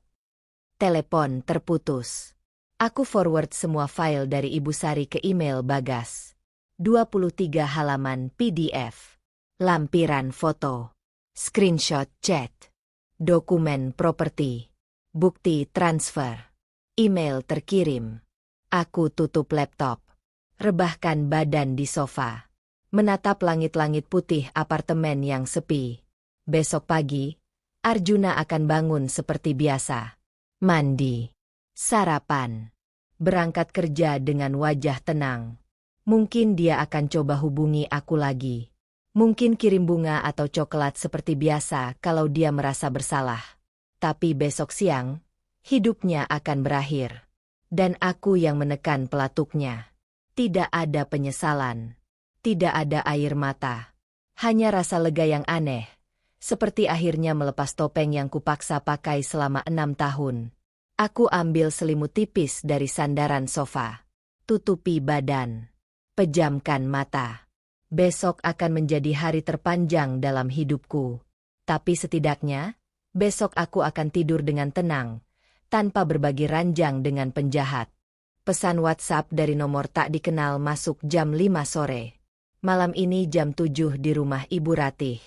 Telepon terputus. Aku forward semua file dari Ibu Sari ke email Bagas. 23 halaman PDF. Lampiran foto. Screenshot chat. Dokumen properti. Bukti transfer. Email terkirim. Aku tutup laptop. Rebahkan badan di sofa. Menatap langit-langit putih apartemen yang sepi. Besok pagi, Arjuna akan bangun seperti biasa. Mandi. Sarapan. Berangkat kerja dengan wajah tenang. Mungkin dia akan coba hubungi aku lagi. Mungkin kirim bunga atau coklat seperti biasa kalau dia merasa bersalah. Tapi besok siang, hidupnya akan berakhir. Dan aku yang menekan pelatuknya. Tidak ada penyesalan. Tidak ada air mata. Hanya rasa lega yang aneh. Seperti akhirnya melepas topeng yang kupaksa pakai selama 6 tahun. Aku ambil selimut tipis dari sandaran sofa. Tutupi badan. Pejamkan mata. Besok akan menjadi hari terpanjang dalam hidupku. Tapi setidaknya, besok aku akan tidur dengan tenang, tanpa berbagi ranjang dengan penjahat. Pesan WhatsApp dari nomor tak dikenal masuk jam 5 sore. Malam ini jam 7 di rumah Ibu Ratih.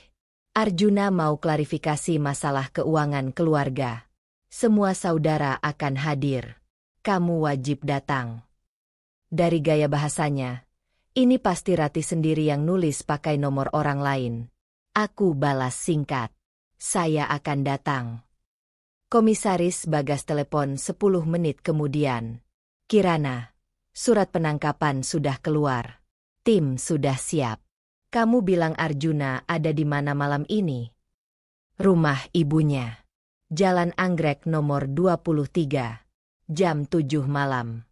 Arjuna mau klarifikasi masalah keuangan keluarga. Semua saudara akan hadir. Kamu wajib datang. Dari gaya bahasanya, ini pasti Ratih sendiri yang nulis pakai nomor orang lain. Aku balas singkat. Saya akan datang. Komisaris Bagas telepon 10 menit kemudian. Kirana, surat penangkapan sudah keluar. Tim sudah siap. Kamu bilang Arjuna ada di mana malam ini? Rumah ibunya. Jalan Anggrek nomor 23. Jam 7 malam.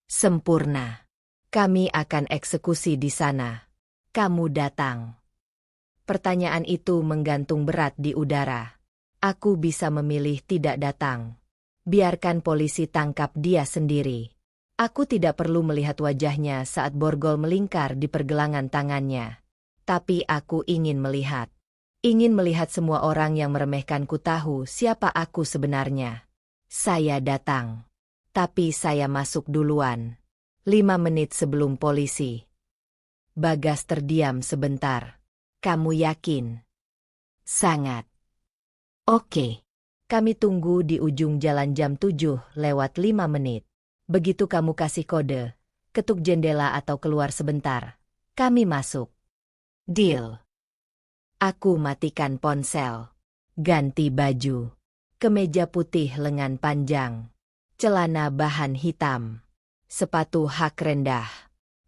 Sempurna. Kami akan eksekusi di sana. Kamu datang. Pertanyaan itu menggantung berat di udara. Aku bisa memilih tidak datang. Biarkan polisi tangkap dia sendiri. Aku tidak perlu melihat wajahnya saat borgol melingkar di pergelangan tangannya. Tapi aku ingin melihat. Ingin melihat semua orang yang meremehkanku tahu siapa aku sebenarnya. Saya datang. Tapi saya masuk duluan. 5 menit sebelum polisi. Bagas terdiam sebentar. Kamu yakin? Sangat. Oke. Kami tunggu di ujung jalan jam 7:05. Begitu kamu kasih kode, ketuk jendela atau keluar sebentar. Kami masuk. Deal. Aku matikan ponsel. Ganti baju. Kemeja putih lengan panjang. Celana bahan hitam. Sepatu hak rendah.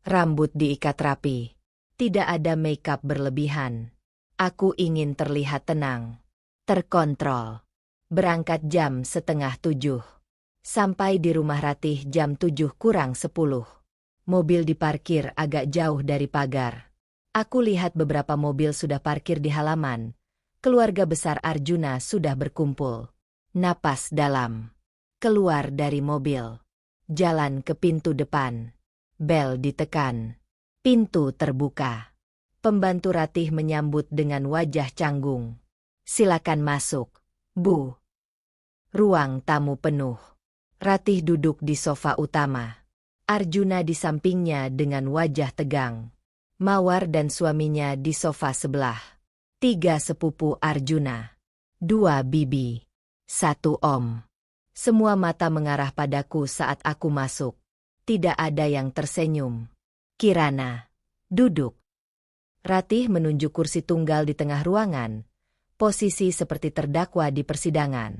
Rambut diikat rapi. Tidak ada makeup berlebihan. Aku ingin terlihat tenang. Terkontrol. Berangkat jam 6:30. Sampai di rumah Ratih jam 7:50. Mobil diparkir agak jauh dari pagar. Aku lihat beberapa mobil sudah parkir di halaman. Keluarga besar Arjuna sudah berkumpul. Napas dalam. Keluar dari mobil. Jalan ke pintu depan. Bel ditekan. Pintu terbuka. Pembantu Ratih menyambut dengan wajah canggung. Silakan masuk, Bu. Ruang tamu penuh. Ratih duduk di sofa utama. Arjuna di sampingnya dengan wajah tegang. Mawar dan suaminya di sofa sebelah. 3 sepupu Arjuna. 2 bibi. 1 om. Semua mata mengarah padaku saat aku masuk. Tidak ada yang tersenyum. Kirana. Duduk. Ratih menunjuk kursi tunggal di tengah ruangan. Posisi seperti terdakwa di persidangan.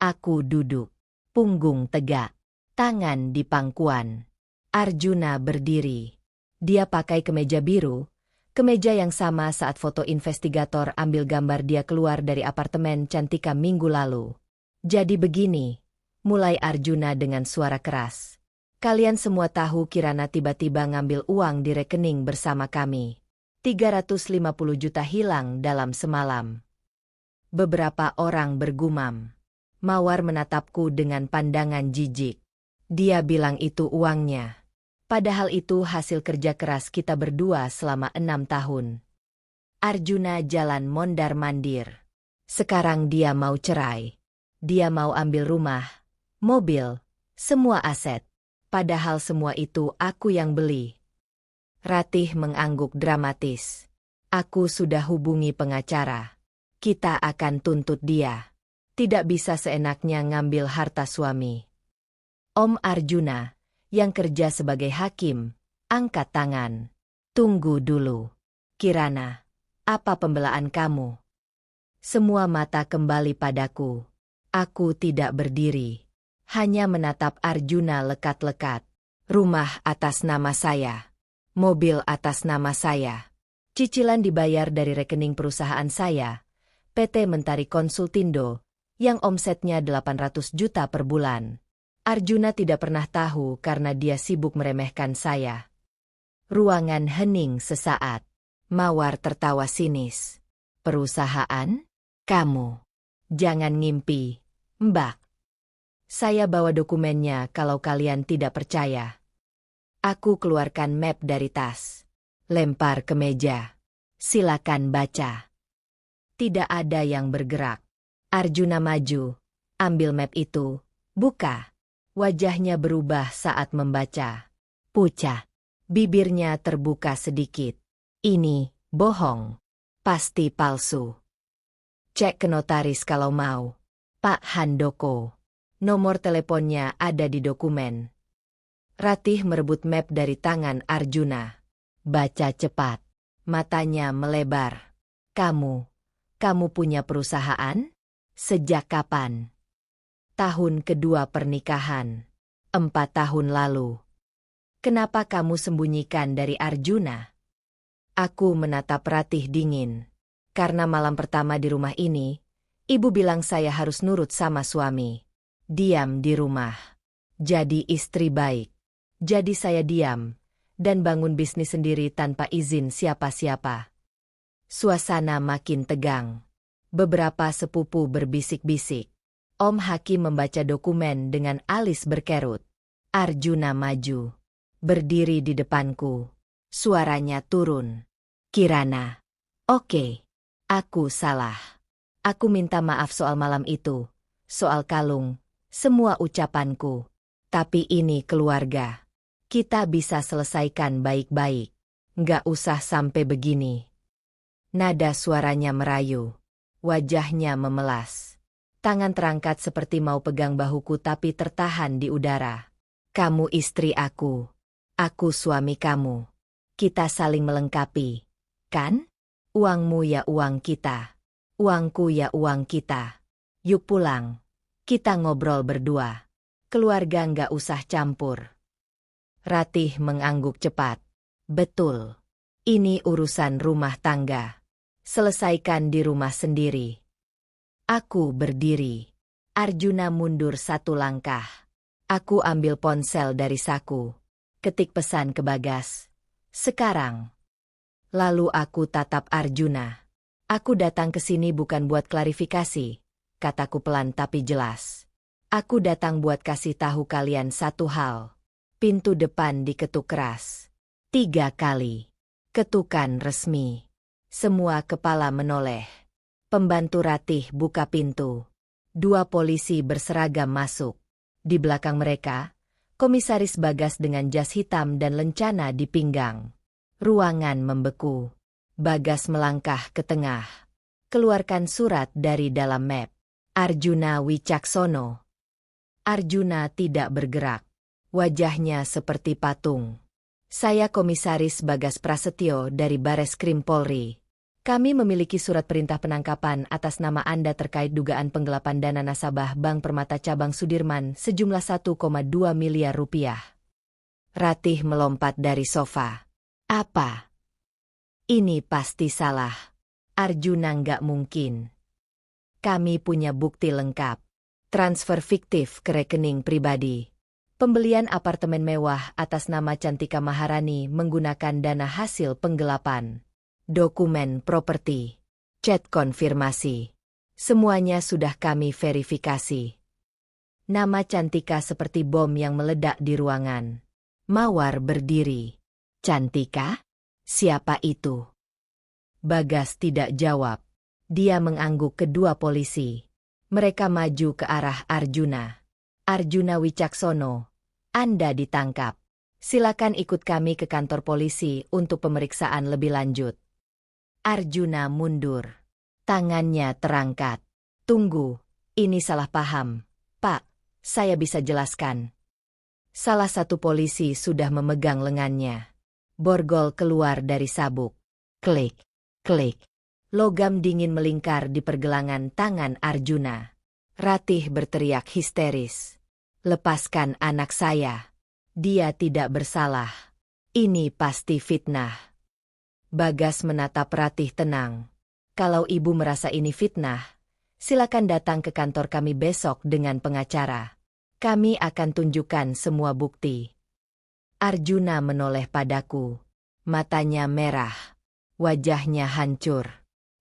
Aku duduk. Punggung tegak. Tangan di pangkuan. Arjuna berdiri. Dia pakai kemeja biru. Kemeja yang sama saat foto investigator ambil gambar dia keluar dari apartemen Cantika minggu lalu. Jadi begini. Mulai Arjuna dengan suara keras. Kalian semua tahu Kirana tiba-tiba ngambil uang di rekening bersama kami. 350 juta hilang dalam semalam. Beberapa orang bergumam. Mawar menatapku dengan pandangan jijik. Dia bilang itu uangnya. Padahal itu hasil kerja keras kita berdua selama 6 tahun. Arjuna jalan mondar-mandir. Sekarang dia mau cerai. Dia mau ambil rumah, mobil, semua aset. Padahal semua itu aku yang beli. Ratih mengangguk dramatis. Aku sudah hubungi pengacara. Kita akan tuntut dia. Tidak bisa seenaknya ngambil harta suami. Om Arjuna, yang kerja sebagai hakim, angkat tangan. Tunggu dulu. Kirana, apa pembelaan kamu? Semua mata kembali padaku. Aku tidak berdiri. Hanya menatap Arjuna lekat-lekat. Rumah atas nama saya. Mobil atas nama saya. Cicilan dibayar dari rekening perusahaan saya, PT Mentari Konsultindo, yang omsetnya 800 juta per bulan. Arjuna tidak pernah tahu karena dia sibuk meremehkan saya. Ruangan hening sesaat. Mawar tertawa sinis. Perusahaan? Kamu. Jangan ngimpi, Mbak. Saya bawa dokumennya kalau kalian tidak percaya. Aku keluarkan map dari tas. Lempar ke meja. Silakan baca. Tidak ada yang bergerak. Arjuna maju, ambil map itu, buka. Wajahnya berubah saat membaca. Pucat. Bibirnya terbuka sedikit. Ini, bohong. Pasti palsu. Cek ke notaris kalau mau. Pak Handoko. Nomor teleponnya ada di dokumen. Ratih merebut map dari tangan Arjuna. Baca cepat. Matanya melebar. Kamu punya perusahaan? Sejak kapan? Tahun kedua pernikahan. 4 tahun lalu. Kenapa kamu sembunyikan dari Arjuna? Aku menatap Ratih dingin. Karena malam pertama di rumah ini, ibu bilang saya harus nurut sama suami. Diam di rumah. Jadi istri baik. Jadi saya diam, dan bangun bisnis sendiri tanpa izin siapa-siapa. Suasana makin tegang. Beberapa sepupu berbisik-bisik. Om Hakim membaca dokumen dengan alis berkerut. Arjuna maju. Berdiri di depanku. Suaranya turun. Kirana. Oke. Aku salah. Aku minta maaf soal malam itu. Soal kalung. Semua ucapanku. Tapi ini keluarga. Kita bisa selesaikan baik-baik. Nggak usah sampai begini. Nada suaranya merayu. Wajahnya memelas. Tangan terangkat seperti mau pegang bahuku tapi tertahan di udara. Kamu istri aku. Aku suami kamu. Kita saling melengkapi. Kan? Uangmu ya uang kita. Uangku ya uang kita. Yuk pulang. Kita ngobrol berdua. Keluarga nggak usah campur. Ratih mengangguk cepat. Betul. Ini urusan rumah tangga. Selesaikan di rumah sendiri. Aku berdiri. Arjuna mundur satu langkah. Aku ambil ponsel dari saku. Ketik pesan ke Bagas. Sekarang. Lalu aku tatap Arjuna. Aku datang ke sini bukan buat klarifikasi. Kataku pelan tapi jelas. Aku datang buat kasih tahu kalian satu hal. Pintu depan diketuk keras. 3 kali. Ketukan resmi. Semua kepala menoleh. Pembantu Ratih buka pintu. 2 polisi berseragam masuk. Di belakang mereka, Komisaris Bagas dengan jas hitam dan lencana di pinggang. Ruangan membeku. Bagas melangkah ke tengah. Keluarkan surat dari dalam map. Arjuna Wicaksono. Arjuna tidak bergerak. Wajahnya seperti patung. Saya Komisaris Bagas Prasetyo dari Bareskrim Polri. Kami memiliki surat perintah penangkapan atas nama Anda terkait dugaan penggelapan dana nasabah Bank Permata Cabang Sudirman sejumlah 1,2 miliar rupiah. Ratih melompat dari sofa. Apa? Ini pasti salah. Arjuna nggak mungkin. Kami punya bukti lengkap. Transfer fiktif ke rekening pribadi. Pembelian apartemen mewah atas nama Cantika Maharani menggunakan dana hasil penggelapan. Dokumen properti. Chat konfirmasi. Semuanya sudah kami verifikasi. Nama Cantika seperti bom yang meledak di ruangan. Mawar berdiri. Cantika? Siapa itu? Bagas tidak jawab. Dia mengangguk kedua polisi. Mereka maju ke arah Arjuna. Arjuna Wicaksono, Anda ditangkap. Silakan ikut kami ke kantor polisi untuk pemeriksaan lebih lanjut. Arjuna mundur. Tangannya terangkat. Tunggu, ini salah paham. Pak, saya bisa jelaskan. Salah satu polisi sudah memegang lengannya. Borgol keluar dari sabuk. Klik, klik. Logam dingin melingkar di pergelangan tangan Arjuna. Ratih berteriak histeris. Lepaskan anak saya. Dia tidak bersalah. Ini pasti fitnah. Bagas menatap Ratih tenang. Kalau ibu merasa ini fitnah, silakan datang ke kantor kami besok dengan pengacara. Kami akan tunjukkan semua bukti. Arjuna menoleh padaku. Matanya merah. Wajahnya hancur.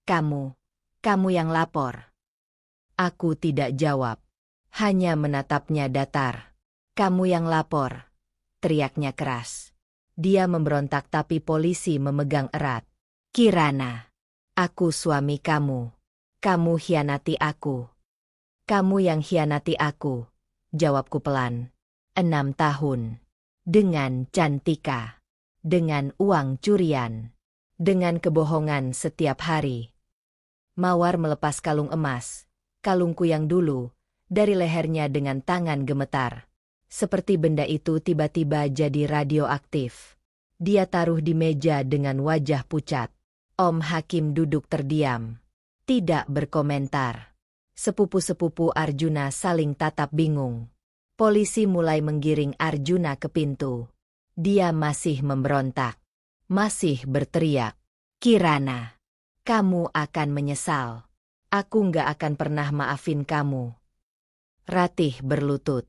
Kamu yang lapor. Aku tidak jawab. Hanya menatapnya datar. Kamu yang lapor. Teriaknya keras. Dia memberontak tapi polisi memegang erat. Kirana. Aku suami kamu. Kamu hianati aku. Kamu yang hianati aku. Jawabku pelan. 6 tahun. Dengan Cantika. Dengan uang curian. Dengan kebohongan setiap hari. Mawar melepas kalung emas. Kalungku yang dulu. Dari lehernya dengan tangan gemetar. Seperti benda itu tiba-tiba jadi radioaktif. Dia taruh di meja dengan wajah pucat. Om Hakim duduk terdiam. Tidak berkomentar. Sepupu-sepupu Arjuna saling tatap bingung. Polisi mulai menggiring Arjuna ke pintu. Dia masih memberontak. Masih berteriak. Kirana, kamu akan menyesal. Aku nggak akan pernah maafin kamu. Ratih berlutut.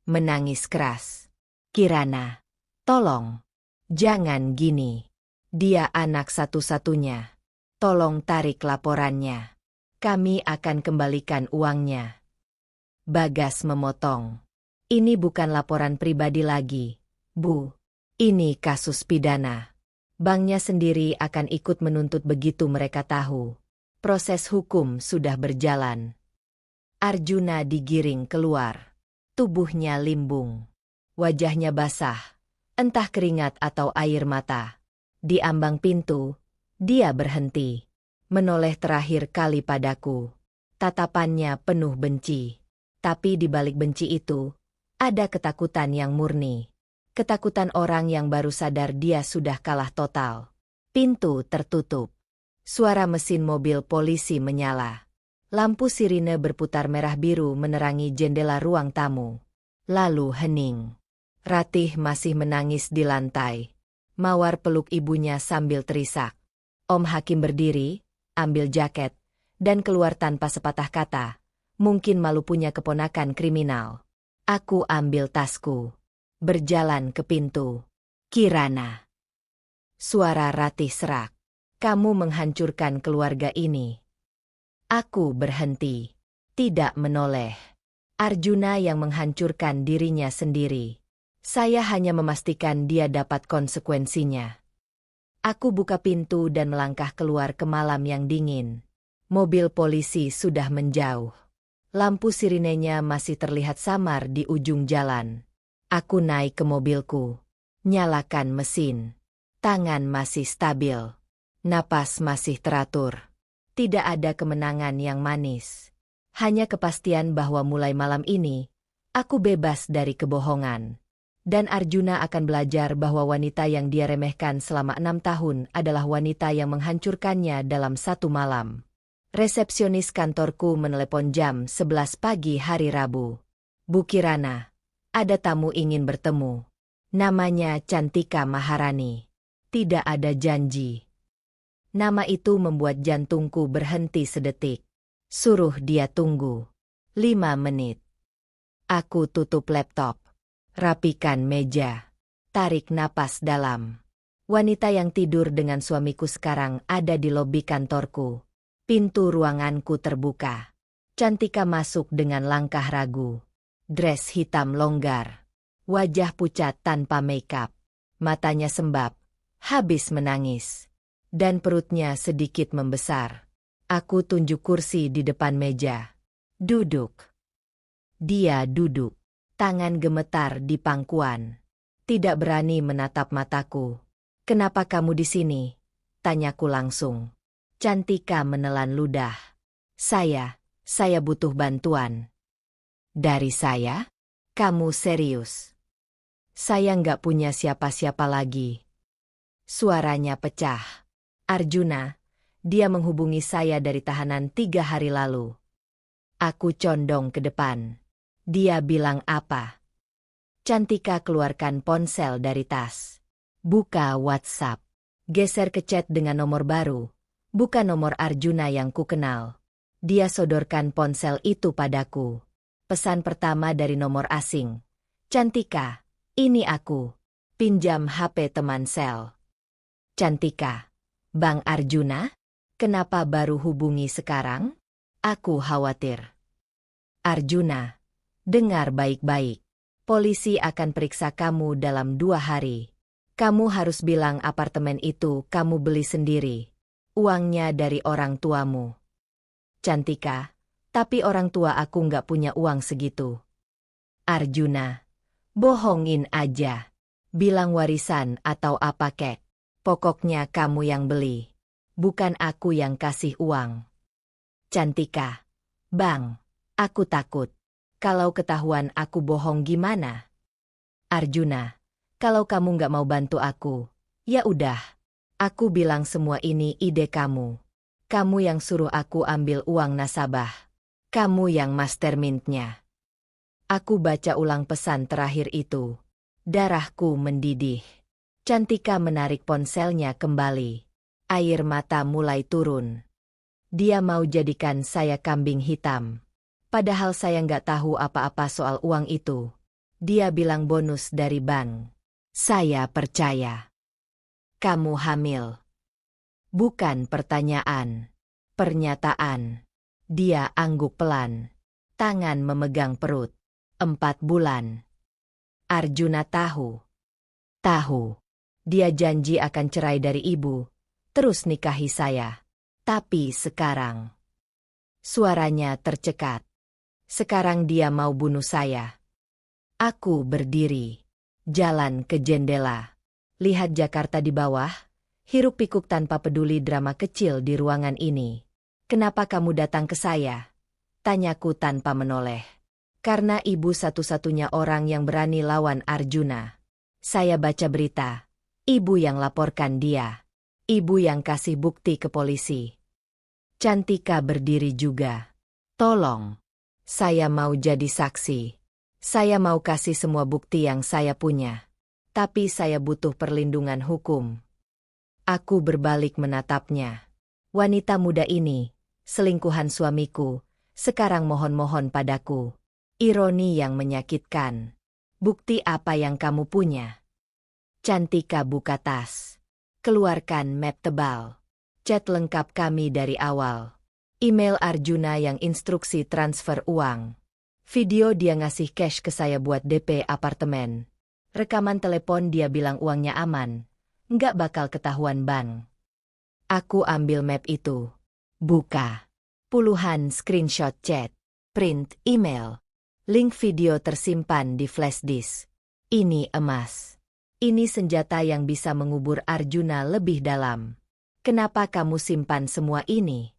Menangis keras. Kirana, tolong. Jangan gini. Dia anak satu-satunya. Tolong tarik laporannya. Kami akan kembalikan uangnya. Bagas memotong. Ini bukan laporan pribadi lagi, Bu. Ini kasus pidana. Banknya sendiri akan ikut menuntut begitu mereka tahu. Proses hukum sudah berjalan. Arjuna digiring keluar. Tubuhnya limbung. Wajahnya basah, entah keringat atau air mata. Di ambang pintu, dia berhenti. Menoleh terakhir kali padaku. Tatapannya penuh benci. Tapi di balik benci itu, ada ketakutan yang murni. Ketakutan orang yang baru sadar dia sudah kalah total. Pintu tertutup. Suara mesin mobil polisi menyala. Lampu sirine berputar merah biru menerangi jendela ruang tamu. Lalu hening. Ratih masih menangis di lantai. Mawar peluk ibunya sambil terisak. Om Hakim berdiri, ambil jaket, dan keluar tanpa sepatah kata. Mungkin malu punya keponakan kriminal. Aku ambil tasku. Berjalan ke pintu. Kirana. Suara Ratih serak. Kamu menghancurkan keluarga ini. Aku berhenti. Tidak menoleh. Arjuna yang menghancurkan dirinya sendiri. Saya hanya memastikan dia dapat konsekuensinya. Aku buka pintu dan melangkah keluar ke malam yang dingin. Mobil polisi sudah menjauh. Lampu sirinenya masih terlihat samar di ujung jalan. Aku naik ke mobilku. Nyalakan mesin. Tangan masih stabil. Napas masih teratur. Tidak ada kemenangan yang manis. Hanya kepastian bahwa mulai malam ini, aku bebas dari kebohongan. Dan Arjuna akan belajar bahwa wanita yang dia remehkan selama 6 tahun adalah wanita yang menghancurkannya dalam satu malam. Resepsionis kantorku menelepon jam 11 pagi hari Rabu. Bu Kirana, ada tamu ingin bertemu. Namanya Cantika Maharani. Tidak ada janji. Nama itu membuat jantungku berhenti sedetik. Suruh dia tunggu. 5 menit. Aku tutup laptop. Rapikan meja. Tarik napas dalam. Wanita yang tidur dengan suamiku sekarang ada di lobi kantorku. Pintu ruanganku terbuka. Cantika masuk dengan langkah ragu. Dress hitam longgar. Wajah pucat tanpa makeup. Matanya sembab. Habis menangis. Dan perutnya sedikit membesar. Aku tunjuk kursi di depan meja. Duduk. Dia duduk. Tangan gemetar di pangkuan. Tidak berani menatap mataku. Kenapa kamu di sini? Tanyaku langsung. Cantika menelan ludah. Saya butuh bantuan. Dari saya? Kamu serius? Saya nggak punya siapa-siapa lagi. Suaranya pecah. Arjuna, dia menghubungi saya dari tahanan 3 hari lalu. Aku condong ke depan. Dia bilang apa? Cantika keluarkan ponsel dari tas. Buka WhatsApp. Geser ke chat dengan nomor baru. Bukan nomor Arjuna yang kukenal. Dia sodorkan ponsel itu padaku. Pesan pertama dari nomor asing. Cantika, ini aku. Pinjam HP teman sel. Cantika. Bang Arjuna? Kenapa baru hubungi sekarang? Aku khawatir. Arjuna. Dengar baik-baik. Polisi akan periksa kamu dalam 2 hari. Kamu harus bilang apartemen itu kamu beli sendiri. Uangnya dari orang tuamu. Cantika. Tapi orang tua aku nggak punya uang segitu. Arjuna. Bohongin aja. Bilang warisan atau apa kek. Pokoknya kamu yang beli. Bukan aku yang kasih uang. Cantika. Bang, aku takut. Kalau ketahuan aku bohong gimana? Arjuna. Kalau kamu nggak mau bantu aku, ya udah. Aku bilang semua ini ide kamu. Kamu yang suruh aku ambil uang nasabah. Kamu yang mastermindnya. Aku baca ulang pesan terakhir itu. Darahku mendidih. Cantika menarik ponselnya kembali. Air mata mulai turun. Dia mau jadikan saya kambing hitam. Padahal saya nggak tahu apa-apa soal uang itu. Dia bilang bonus dari bank. Saya percaya. Kamu hamil. Bukan pertanyaan. Pernyataan. Dia angguk pelan. Tangan memegang perut. 4 bulan. Arjuna tahu. Dia janji akan cerai dari ibu, terus nikahi saya. Tapi sekarang, suaranya tercekat. Sekarang dia mau bunuh saya. Aku berdiri, jalan ke jendela. Lihat Jakarta di bawah, hiruk-pikuk tanpa peduli drama kecil di ruangan ini. Kenapa kamu datang ke saya? Tanyaku tanpa menoleh. Karena ibu satu-satunya orang yang berani lawan Arjuna. Saya baca berita. Ibu yang laporkan dia. Ibu yang kasih bukti ke polisi. Cantika berdiri juga. Tolong. Saya mau jadi saksi. Saya mau kasih semua bukti yang saya punya. Tapi saya butuh perlindungan hukum. Aku berbalik menatapnya. Wanita muda ini, selingkuhan suamiku, sekarang mohon-mohon padaku. Ironi yang menyakitkan. Bukti apa yang kamu punya? Cantika buka tas. Keluarkan map tebal. Chat lengkap kami dari awal. Email Arjuna yang instruksi transfer uang. Video dia ngasih cash ke saya buat DP apartemen. Rekaman telepon dia bilang uangnya aman. Nggak bakal ketahuan bank. Aku ambil map itu. Buka. Puluhan screenshot chat. Print email. Link video tersimpan di flash disk. Ini emas. Ini senjata yang bisa mengubur Arjuna lebih dalam. Kenapa kamu simpan semua ini?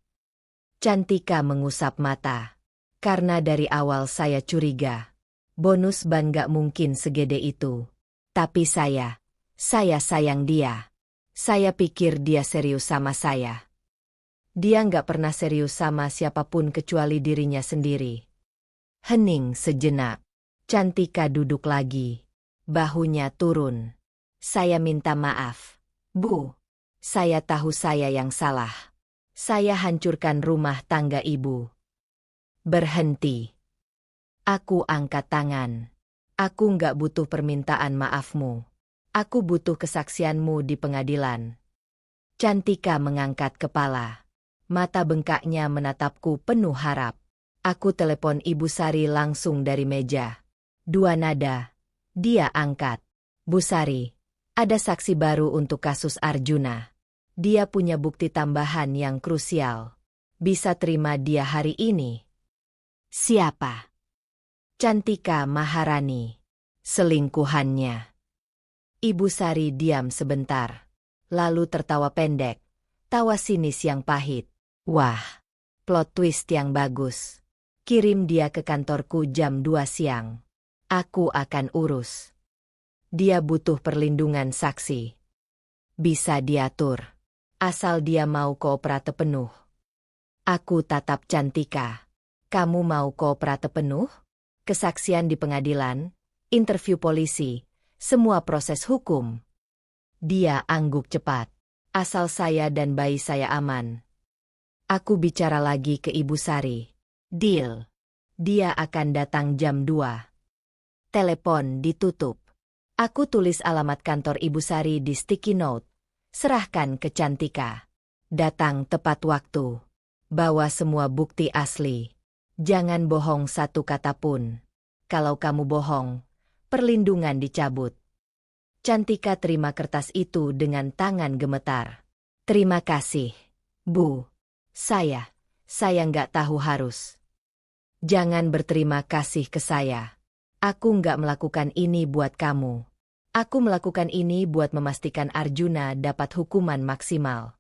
Cantika mengusap mata. Karena dari awal saya curiga. Bonus ban gak mungkin segede itu. Tapi saya sayang dia. Saya pikir dia serius sama saya. Dia gak pernah serius sama siapapun kecuali dirinya sendiri. Hening sejenak. Cantika duduk lagi. Bahunya turun. Saya minta maaf. Bu. Saya tahu saya yang salah. Saya hancurkan rumah tangga ibu. Berhenti. Aku angkat tangan. Aku nggak butuh permintaan maafmu. Aku butuh kesaksianmu di pengadilan. Cantika mengangkat kepala. Mata bengkaknya menatapku penuh harap. Aku telepon Ibu Sari langsung dari meja. 2 nada. Dia angkat. Bu Sari, ada saksi baru untuk kasus Arjuna. Dia punya bukti tambahan yang krusial. Bisa terima dia hari ini. Siapa? Cantika Maharani. Selingkuhannya. Ibu Sari diam sebentar. Lalu tertawa pendek. Tawa sinis yang pahit. Wah, plot twist yang bagus. Kirim dia ke kantorku jam 2 siang. Aku akan urus. Dia butuh perlindungan saksi. Bisa diatur. Asal dia mau kooperate penuh. Aku tatap Cantika. Kamu mau kooperate penuh? Kesaksian di pengadilan, interview polisi, semua proses hukum. Dia angguk cepat. Asal saya dan bayi saya aman. Aku bicara lagi ke Ibu Sari. Deal. Dia akan datang jam 2. Telepon ditutup. Aku tulis alamat kantor Ibu Sari di sticky note. Serahkan ke Cantika. Datang tepat waktu. Bawa semua bukti asli. Jangan bohong satu kata pun. Kalau kamu bohong, perlindungan dicabut. Cantika terima kertas itu dengan tangan gemetar. Terima kasih, Bu. Saya nggak tahu harus. Jangan berterima kasih ke saya. Aku nggak melakukan ini buat kamu. Aku melakukan ini buat memastikan Arjuna dapat hukuman maksimal.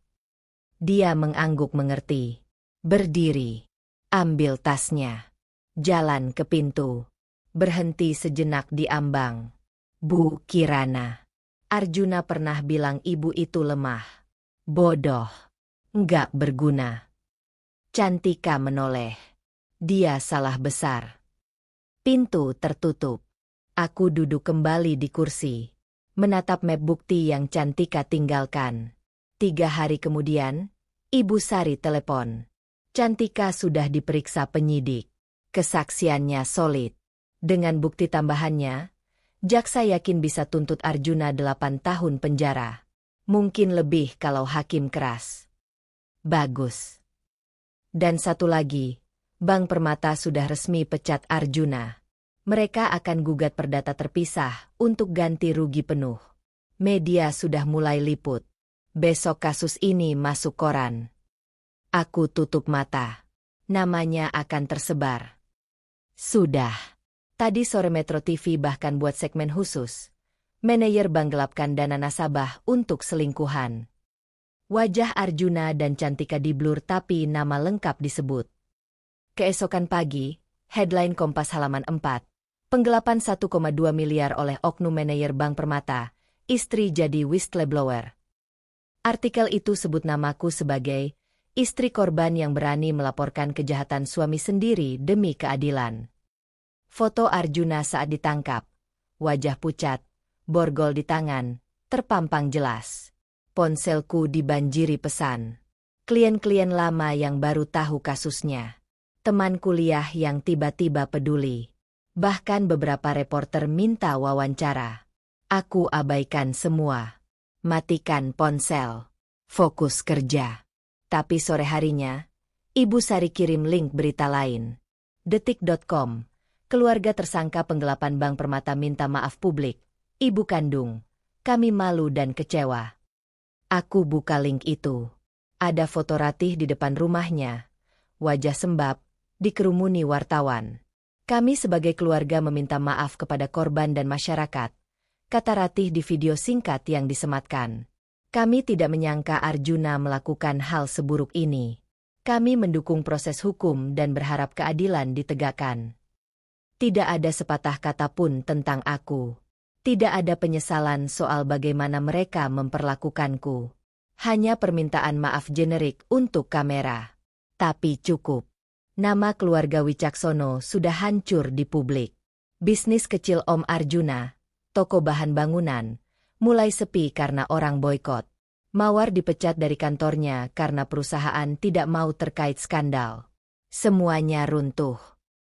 Dia mengangguk mengerti. Berdiri. Ambil tasnya. Jalan ke pintu. Berhenti sejenak di ambang. Bu Kirana. Arjuna pernah bilang ibu itu lemah. Bodoh. Nggak berguna. Cantika menoleh. Dia salah besar. Pintu tertutup. Aku duduk kembali di kursi. Menatap map bukti yang Cantika tinggalkan. 3 hari kemudian, Ibu Sari telepon. Cantika sudah diperiksa penyidik. Kesaksiannya solid. Dengan bukti tambahannya, jaksa yakin bisa tuntut Arjuna 8 tahun penjara. Mungkin lebih kalau hakim keras. Bagus. Dan satu lagi, Bank Permata sudah resmi pecat Arjuna. Mereka akan gugat perdata terpisah untuk ganti rugi penuh. Media sudah mulai liput. Besok kasus ini masuk koran. Aku tutup mata. Namanya akan tersebar. Sudah. Tadi sore Metro TV bahkan buat segmen khusus. Manajer bank gelapkan dana nasabah untuk selingkuhan. Wajah Arjuna dan Cantika diblur tapi nama lengkap disebut. Keesokan pagi, headline Kompas halaman 4. Penggelapan 1,2 miliar oleh oknum manajer Bank Permata, istri jadi whistleblower. Artikel itu sebut namaku sebagai istri korban yang berani melaporkan kejahatan suami sendiri demi keadilan. Foto Arjuna saat ditangkap. Wajah pucat, borgol di tangan, terpampang jelas. Ponselku dibanjiri pesan. Klien-klien lama yang baru tahu kasusnya. Teman kuliah yang tiba-tiba peduli. Bahkan beberapa reporter minta wawancara. Aku abaikan semua. Matikan ponsel. Fokus kerja. Tapi sore harinya, Ibu Sari kirim link berita lain. Detik.com. Keluarga tersangka penggelapan Bank Permata minta maaf publik. Ibu kandung. Kami malu dan kecewa. Aku buka link itu. Ada foto Ratih di depan rumahnya. Wajah sembab, dikerumuni wartawan. Kami sebagai keluarga meminta maaf kepada korban dan masyarakat. Kata Ratih di video singkat yang disematkan. Kami tidak menyangka Arjuna melakukan hal seburuk ini. Kami mendukung proses hukum dan berharap keadilan ditegakkan. Tidak ada sepatah kata pun tentang aku. Tidak ada penyesalan soal bagaimana mereka memperlakukanku. Hanya permintaan maaf generik untuk kamera. Tapi cukup. Nama keluarga Wicaksono sudah hancur di publik. Bisnis kecil Om Arjuna, toko bahan bangunan, mulai sepi karena orang boikot. Mawar dipecat dari kantornya karena perusahaan tidak mau terkait skandal. Semuanya runtuh.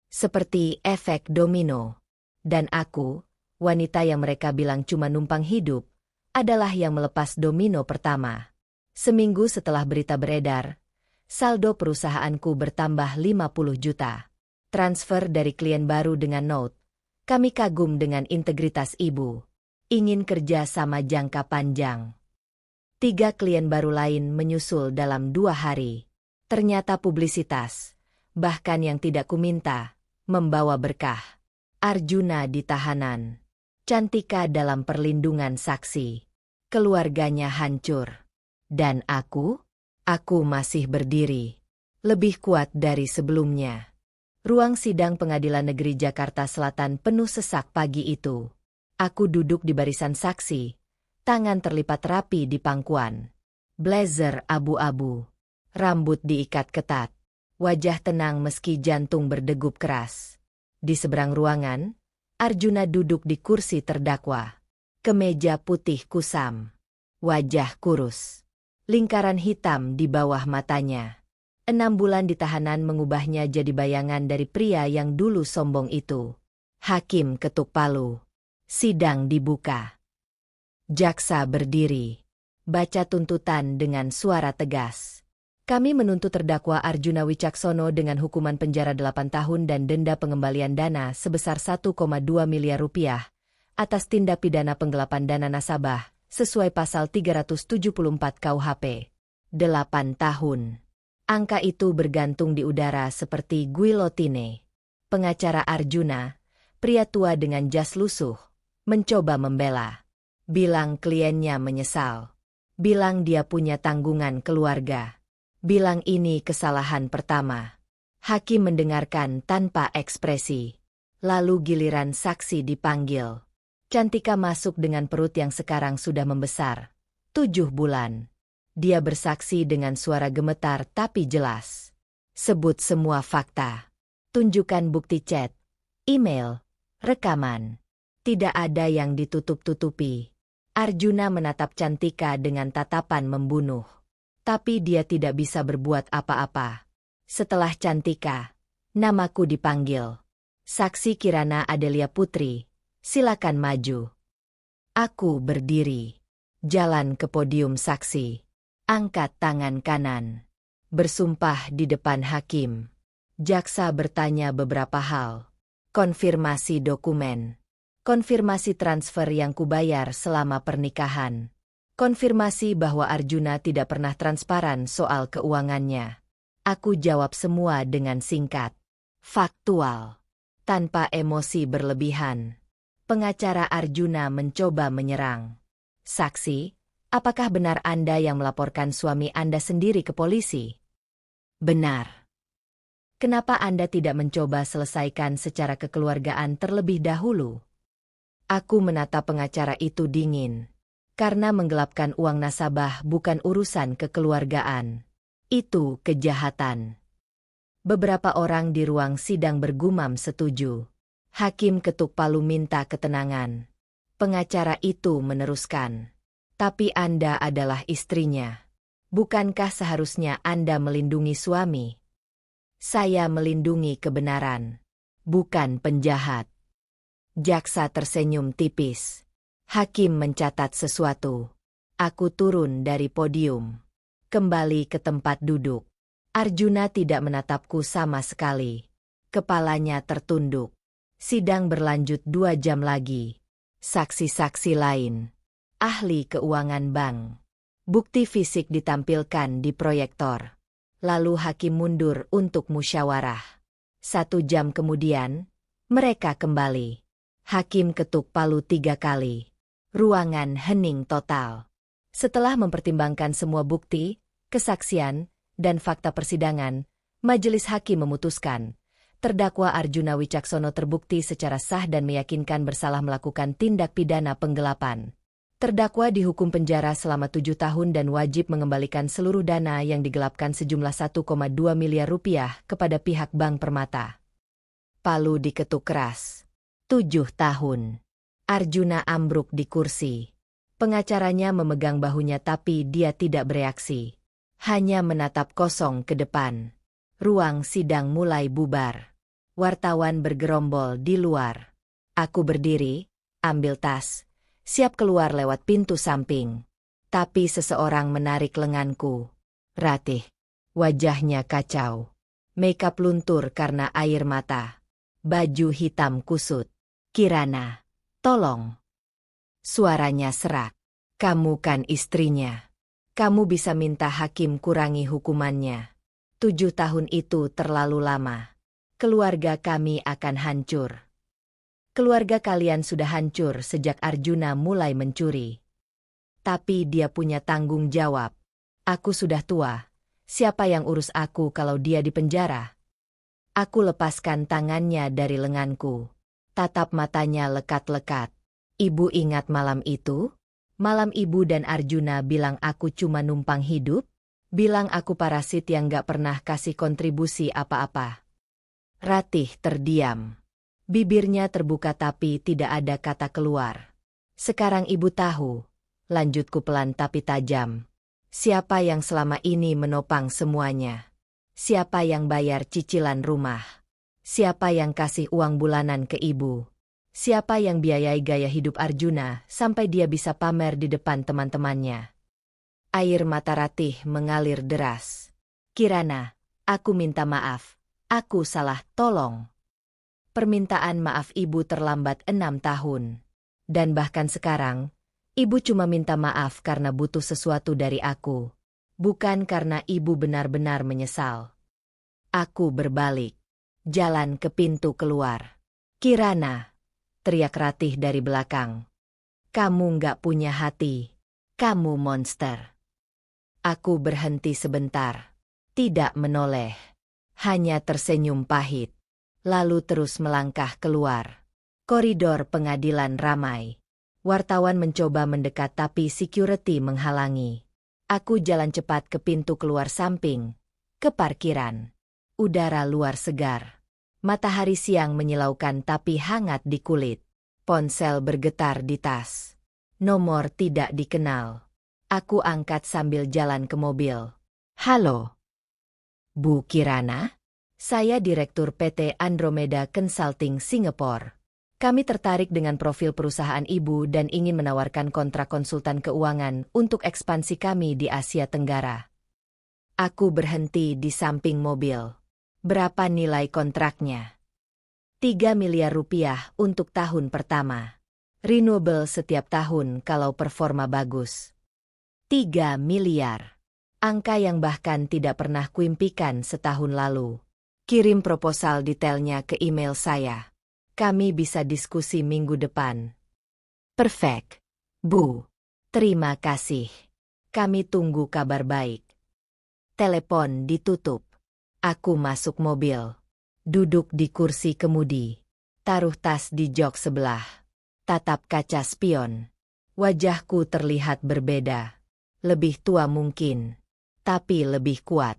Seperti efek domino. Dan aku, wanita yang mereka bilang cuma numpang hidup, adalah yang melepas domino pertama. Seminggu setelah berita beredar, saldo perusahaanku bertambah 50 juta. Transfer dari klien baru dengan note. Kami kagum dengan integritas ibu. Ingin kerja sama jangka panjang. 3 klien baru lain menyusul dalam 2 hari. Ternyata publisitas, bahkan yang tidak kuminta, membawa berkah. Arjuna di tahanan. Cantika dalam perlindungan saksi. Keluarganya hancur. Dan aku masih berdiri. Lebih kuat dari sebelumnya. Ruang sidang Pengadilan Negeri Jakarta Selatan penuh sesak pagi itu. Aku duduk di barisan saksi. Tangan terlipat rapi di pangkuan. Blazer abu-abu. Rambut diikat ketat. Wajah tenang meski jantung berdegup keras. Di seberang ruangan, Arjuna duduk di kursi terdakwa. Kemeja putih kusam. Wajah kurus. Lingkaran hitam di bawah matanya. 6 bulan di tahanan mengubahnya jadi bayangan dari pria yang dulu sombong itu. Hakim ketuk palu. Sidang dibuka. Jaksa berdiri. Baca tuntutan dengan suara tegas. Kami menuntut terdakwa Arjuna Wicaksono dengan hukuman penjara 8 tahun dan denda pengembalian dana sebesar 1,2 miliar rupiah atas tindak pidana penggelapan dana nasabah sesuai pasal 374 KUHP. 8 tahun. Angka itu bergantung di udara seperti guillotine. Pengacara Arjuna, pria tua dengan jas lusuh, mencoba membela. Bilang kliennya menyesal. Bilang dia punya tanggungan keluarga. Bilang ini kesalahan pertama. Hakim mendengarkan tanpa ekspresi. Lalu giliran saksi dipanggil. Cantika masuk dengan perut yang sekarang sudah membesar. 7 bulan. Dia bersaksi dengan suara gemetar tapi jelas. Sebut semua fakta. Tunjukkan bukti chat, email, rekaman. Tidak ada yang ditutup-tutupi. Arjuna menatap Cantika dengan tatapan membunuh. Tapi dia tidak bisa berbuat apa-apa. Setelah Cantika, namaku dipanggil. Saksi Kirana Adelia Putri, silakan maju. Aku berdiri. Jalan ke podium saksi. Angkat tangan kanan. Bersumpah di depan hakim. Jaksa bertanya beberapa hal. Konfirmasi dokumen. Konfirmasi transfer yang kubayar selama pernikahan. Konfirmasi bahwa Arjuna tidak pernah transparan soal keuangannya. Aku jawab semua dengan singkat, faktual, tanpa emosi berlebihan. Pengacara Arjuna mencoba menyerang. Saksi, apakah benar Anda yang melaporkan suami Anda sendiri ke polisi? Benar. Kenapa Anda tidak mencoba selesaikan secara kekeluargaan terlebih dahulu? Aku menatap pengacara itu dingin. Karena menggelapkan uang nasabah bukan urusan kekeluargaan. Itu kejahatan. Beberapa orang di ruang sidang bergumam setuju. Hakim ketuk palu minta ketenangan. Pengacara itu meneruskan. Tapi Anda adalah istrinya. Bukankah seharusnya Anda melindungi suami? Saya melindungi kebenaran. Bukan penjahat. Jaksa tersenyum tipis. Hakim mencatat sesuatu. Aku turun dari podium. Kembali ke tempat duduk. Arjuna tidak menatapku sama sekali. Kepalanya tertunduk. Sidang berlanjut 2 jam lagi. Saksi-saksi lain. Ahli keuangan bank. Bukti fisik ditampilkan di proyektor. Lalu hakim mundur untuk musyawarah. 1 jam kemudian, mereka kembali. Hakim ketuk palu 3 kali. Ruangan hening total. Setelah mempertimbangkan semua bukti, kesaksian, dan fakta persidangan, majelis hakim memutuskan, terdakwa Arjuna Wicaksono terbukti secara sah dan meyakinkan bersalah melakukan tindak pidana penggelapan. Terdakwa dihukum penjara selama 7 tahun dan wajib mengembalikan seluruh dana yang digelapkan sejumlah 1,2 miliar rupiah kepada pihak Bank Permata. Palu diketuk keras. 7 tahun. Arjuna ambruk di kursi. Pengacaranya memegang bahunya tapi dia tidak bereaksi. Hanya menatap kosong ke depan. Ruang sidang mulai bubar. Wartawan bergerombol di luar. Aku berdiri, ambil tas, siap keluar lewat pintu samping. Tapi seseorang menarik lenganku. Ratih. Wajahnya kacau. Makeup luntur karena air mata. Baju hitam kusut. Kirana. Tolong. Suaranya serak. Kamu kan istrinya. Kamu bisa minta hakim kurangi hukumannya. 7 tahun itu terlalu lama. Keluarga kami akan hancur. Keluarga kalian sudah hancur sejak Arjuna mulai mencuri. Tapi dia punya tanggung jawab. Aku sudah tua. Siapa yang urus aku kalau dia di penjara? Aku lepaskan tangannya dari lenganku. Tatap matanya lekat-lekat. Ibu ingat malam itu? Malam ibu dan Arjuna bilang aku cuma numpang hidup? Bilang aku parasit yang gak pernah kasih kontribusi apa-apa. Ratih terdiam. Bibirnya terbuka tapi tidak ada kata keluar. Sekarang ibu tahu. Lanjutku pelan tapi tajam. Siapa yang selama ini menopang semuanya? Siapa yang bayar cicilan rumah? Siapa yang kasih uang bulanan ke ibu? Siapa yang biayai gaya hidup Arjuna sampai dia bisa pamer di depan teman-temannya? Air mata Ratih mengalir deras. Kirana, aku minta maaf. Aku salah, tolong. Permintaan maaf ibu terlambat 6 tahun. Dan bahkan sekarang, ibu cuma minta maaf karena butuh sesuatu dari aku. Bukan karena ibu benar-benar menyesal. Aku berbalik. Jalan ke pintu keluar. Kirana, teriak Ratih dari belakang. Kamu nggak punya hati. Kamu monster. Aku berhenti sebentar. Tidak menoleh. Hanya tersenyum pahit. Lalu terus melangkah keluar. Koridor pengadilan ramai. Wartawan mencoba mendekat tapi security menghalangi. Aku jalan cepat ke pintu keluar samping. Ke parkiran. Udara luar segar. Matahari siang menyilaukan tapi hangat di kulit. Ponsel bergetar di tas. Nomor tidak dikenal. Aku angkat sambil jalan ke mobil. Halo. Bu Kirana? Saya Direktur PT Andromeda Consulting Singapore. Kami tertarik dengan profil perusahaan Ibu dan ingin menawarkan kontrak konsultan keuangan untuk ekspansi kami di Asia Tenggara. Aku berhenti di samping mobil. Berapa nilai kontraknya? 3 miliar rupiah untuk tahun pertama. Renewable setiap tahun kalau performa bagus. 3 miliar. Angka yang bahkan tidak pernah kuimpikan setahun lalu. Kirim proposal detailnya ke email saya. Kami bisa diskusi minggu depan. Perfect. Bu. Terima kasih. Kami tunggu kabar baik. Telepon ditutup. Aku masuk mobil. Duduk di kursi kemudi. Taruh tas di jok sebelah. Tatap kaca spion. Wajahku terlihat berbeda. Lebih tua mungkin. Tapi lebih kuat.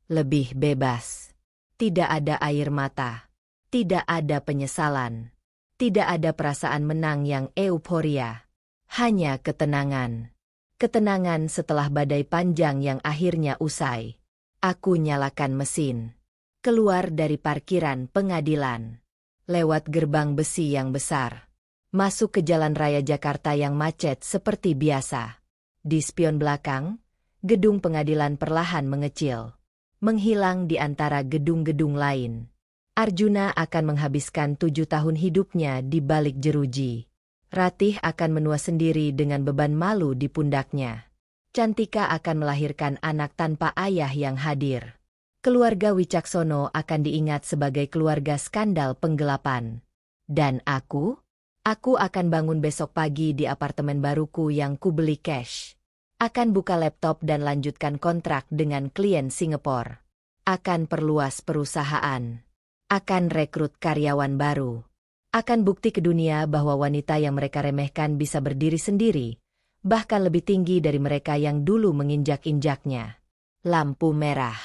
Lebih bebas. Tidak ada air mata. Tidak ada penyesalan. Tidak ada perasaan menang yang euforia. Hanya ketenangan. Ketenangan setelah badai panjang yang akhirnya usai. Aku nyalakan mesin. Keluar dari parkiran pengadilan. Lewat gerbang besi yang besar. Masuk ke jalan raya Jakarta yang macet seperti biasa. Di spion belakang, gedung pengadilan perlahan mengecil. Menghilang di antara gedung-gedung lain. Arjuna akan menghabiskan 7 tahun hidupnya di balik jeruji. Ratih akan menua sendiri dengan beban malu di pundaknya. Cantika akan melahirkan anak tanpa ayah yang hadir. Keluarga Wicaksono akan diingat sebagai keluarga skandal penggelapan. Dan aku akan bangun besok pagi di apartemen baruku yang kubeli cash. Akan buka laptop dan lanjutkan kontrak dengan klien Singapura. Akan perluas perusahaan. Akan rekrut karyawan baru. Akan bukti ke dunia bahwa wanita yang mereka remehkan bisa berdiri sendiri, bahkan lebih tinggi dari mereka yang dulu menginjak-injaknya. Lampu merah.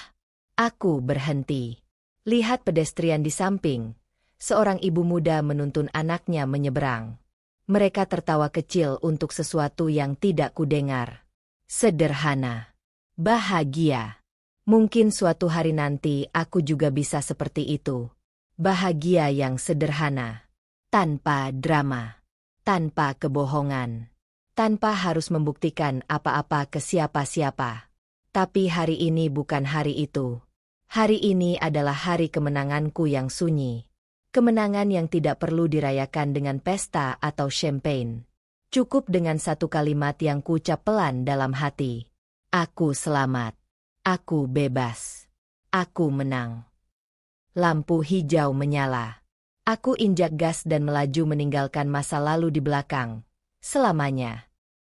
Aku berhenti. Lihat pedestrian di samping. Seorang ibu muda menuntun anaknya menyeberang. Mereka tertawa kecil untuk sesuatu yang tidak kudengar. Sederhana. Bahagia. Mungkin suatu hari nanti aku juga bisa seperti itu. Bahagia yang sederhana. Tanpa drama. Tanpa kebohongan. Tanpa harus membuktikan apa-apa ke siapa-siapa. Tapi hari ini bukan hari itu. Hari ini adalah hari kemenanganku yang sunyi. Kemenangan yang tidak perlu dirayakan dengan pesta atau champagne. Cukup dengan satu kalimat yang kuucap pelan dalam hati. Aku selamat. Aku bebas. Aku menang. Lampu hijau menyala. Aku injak gas dan melaju meninggalkan masa lalu di belakang. Selamanya.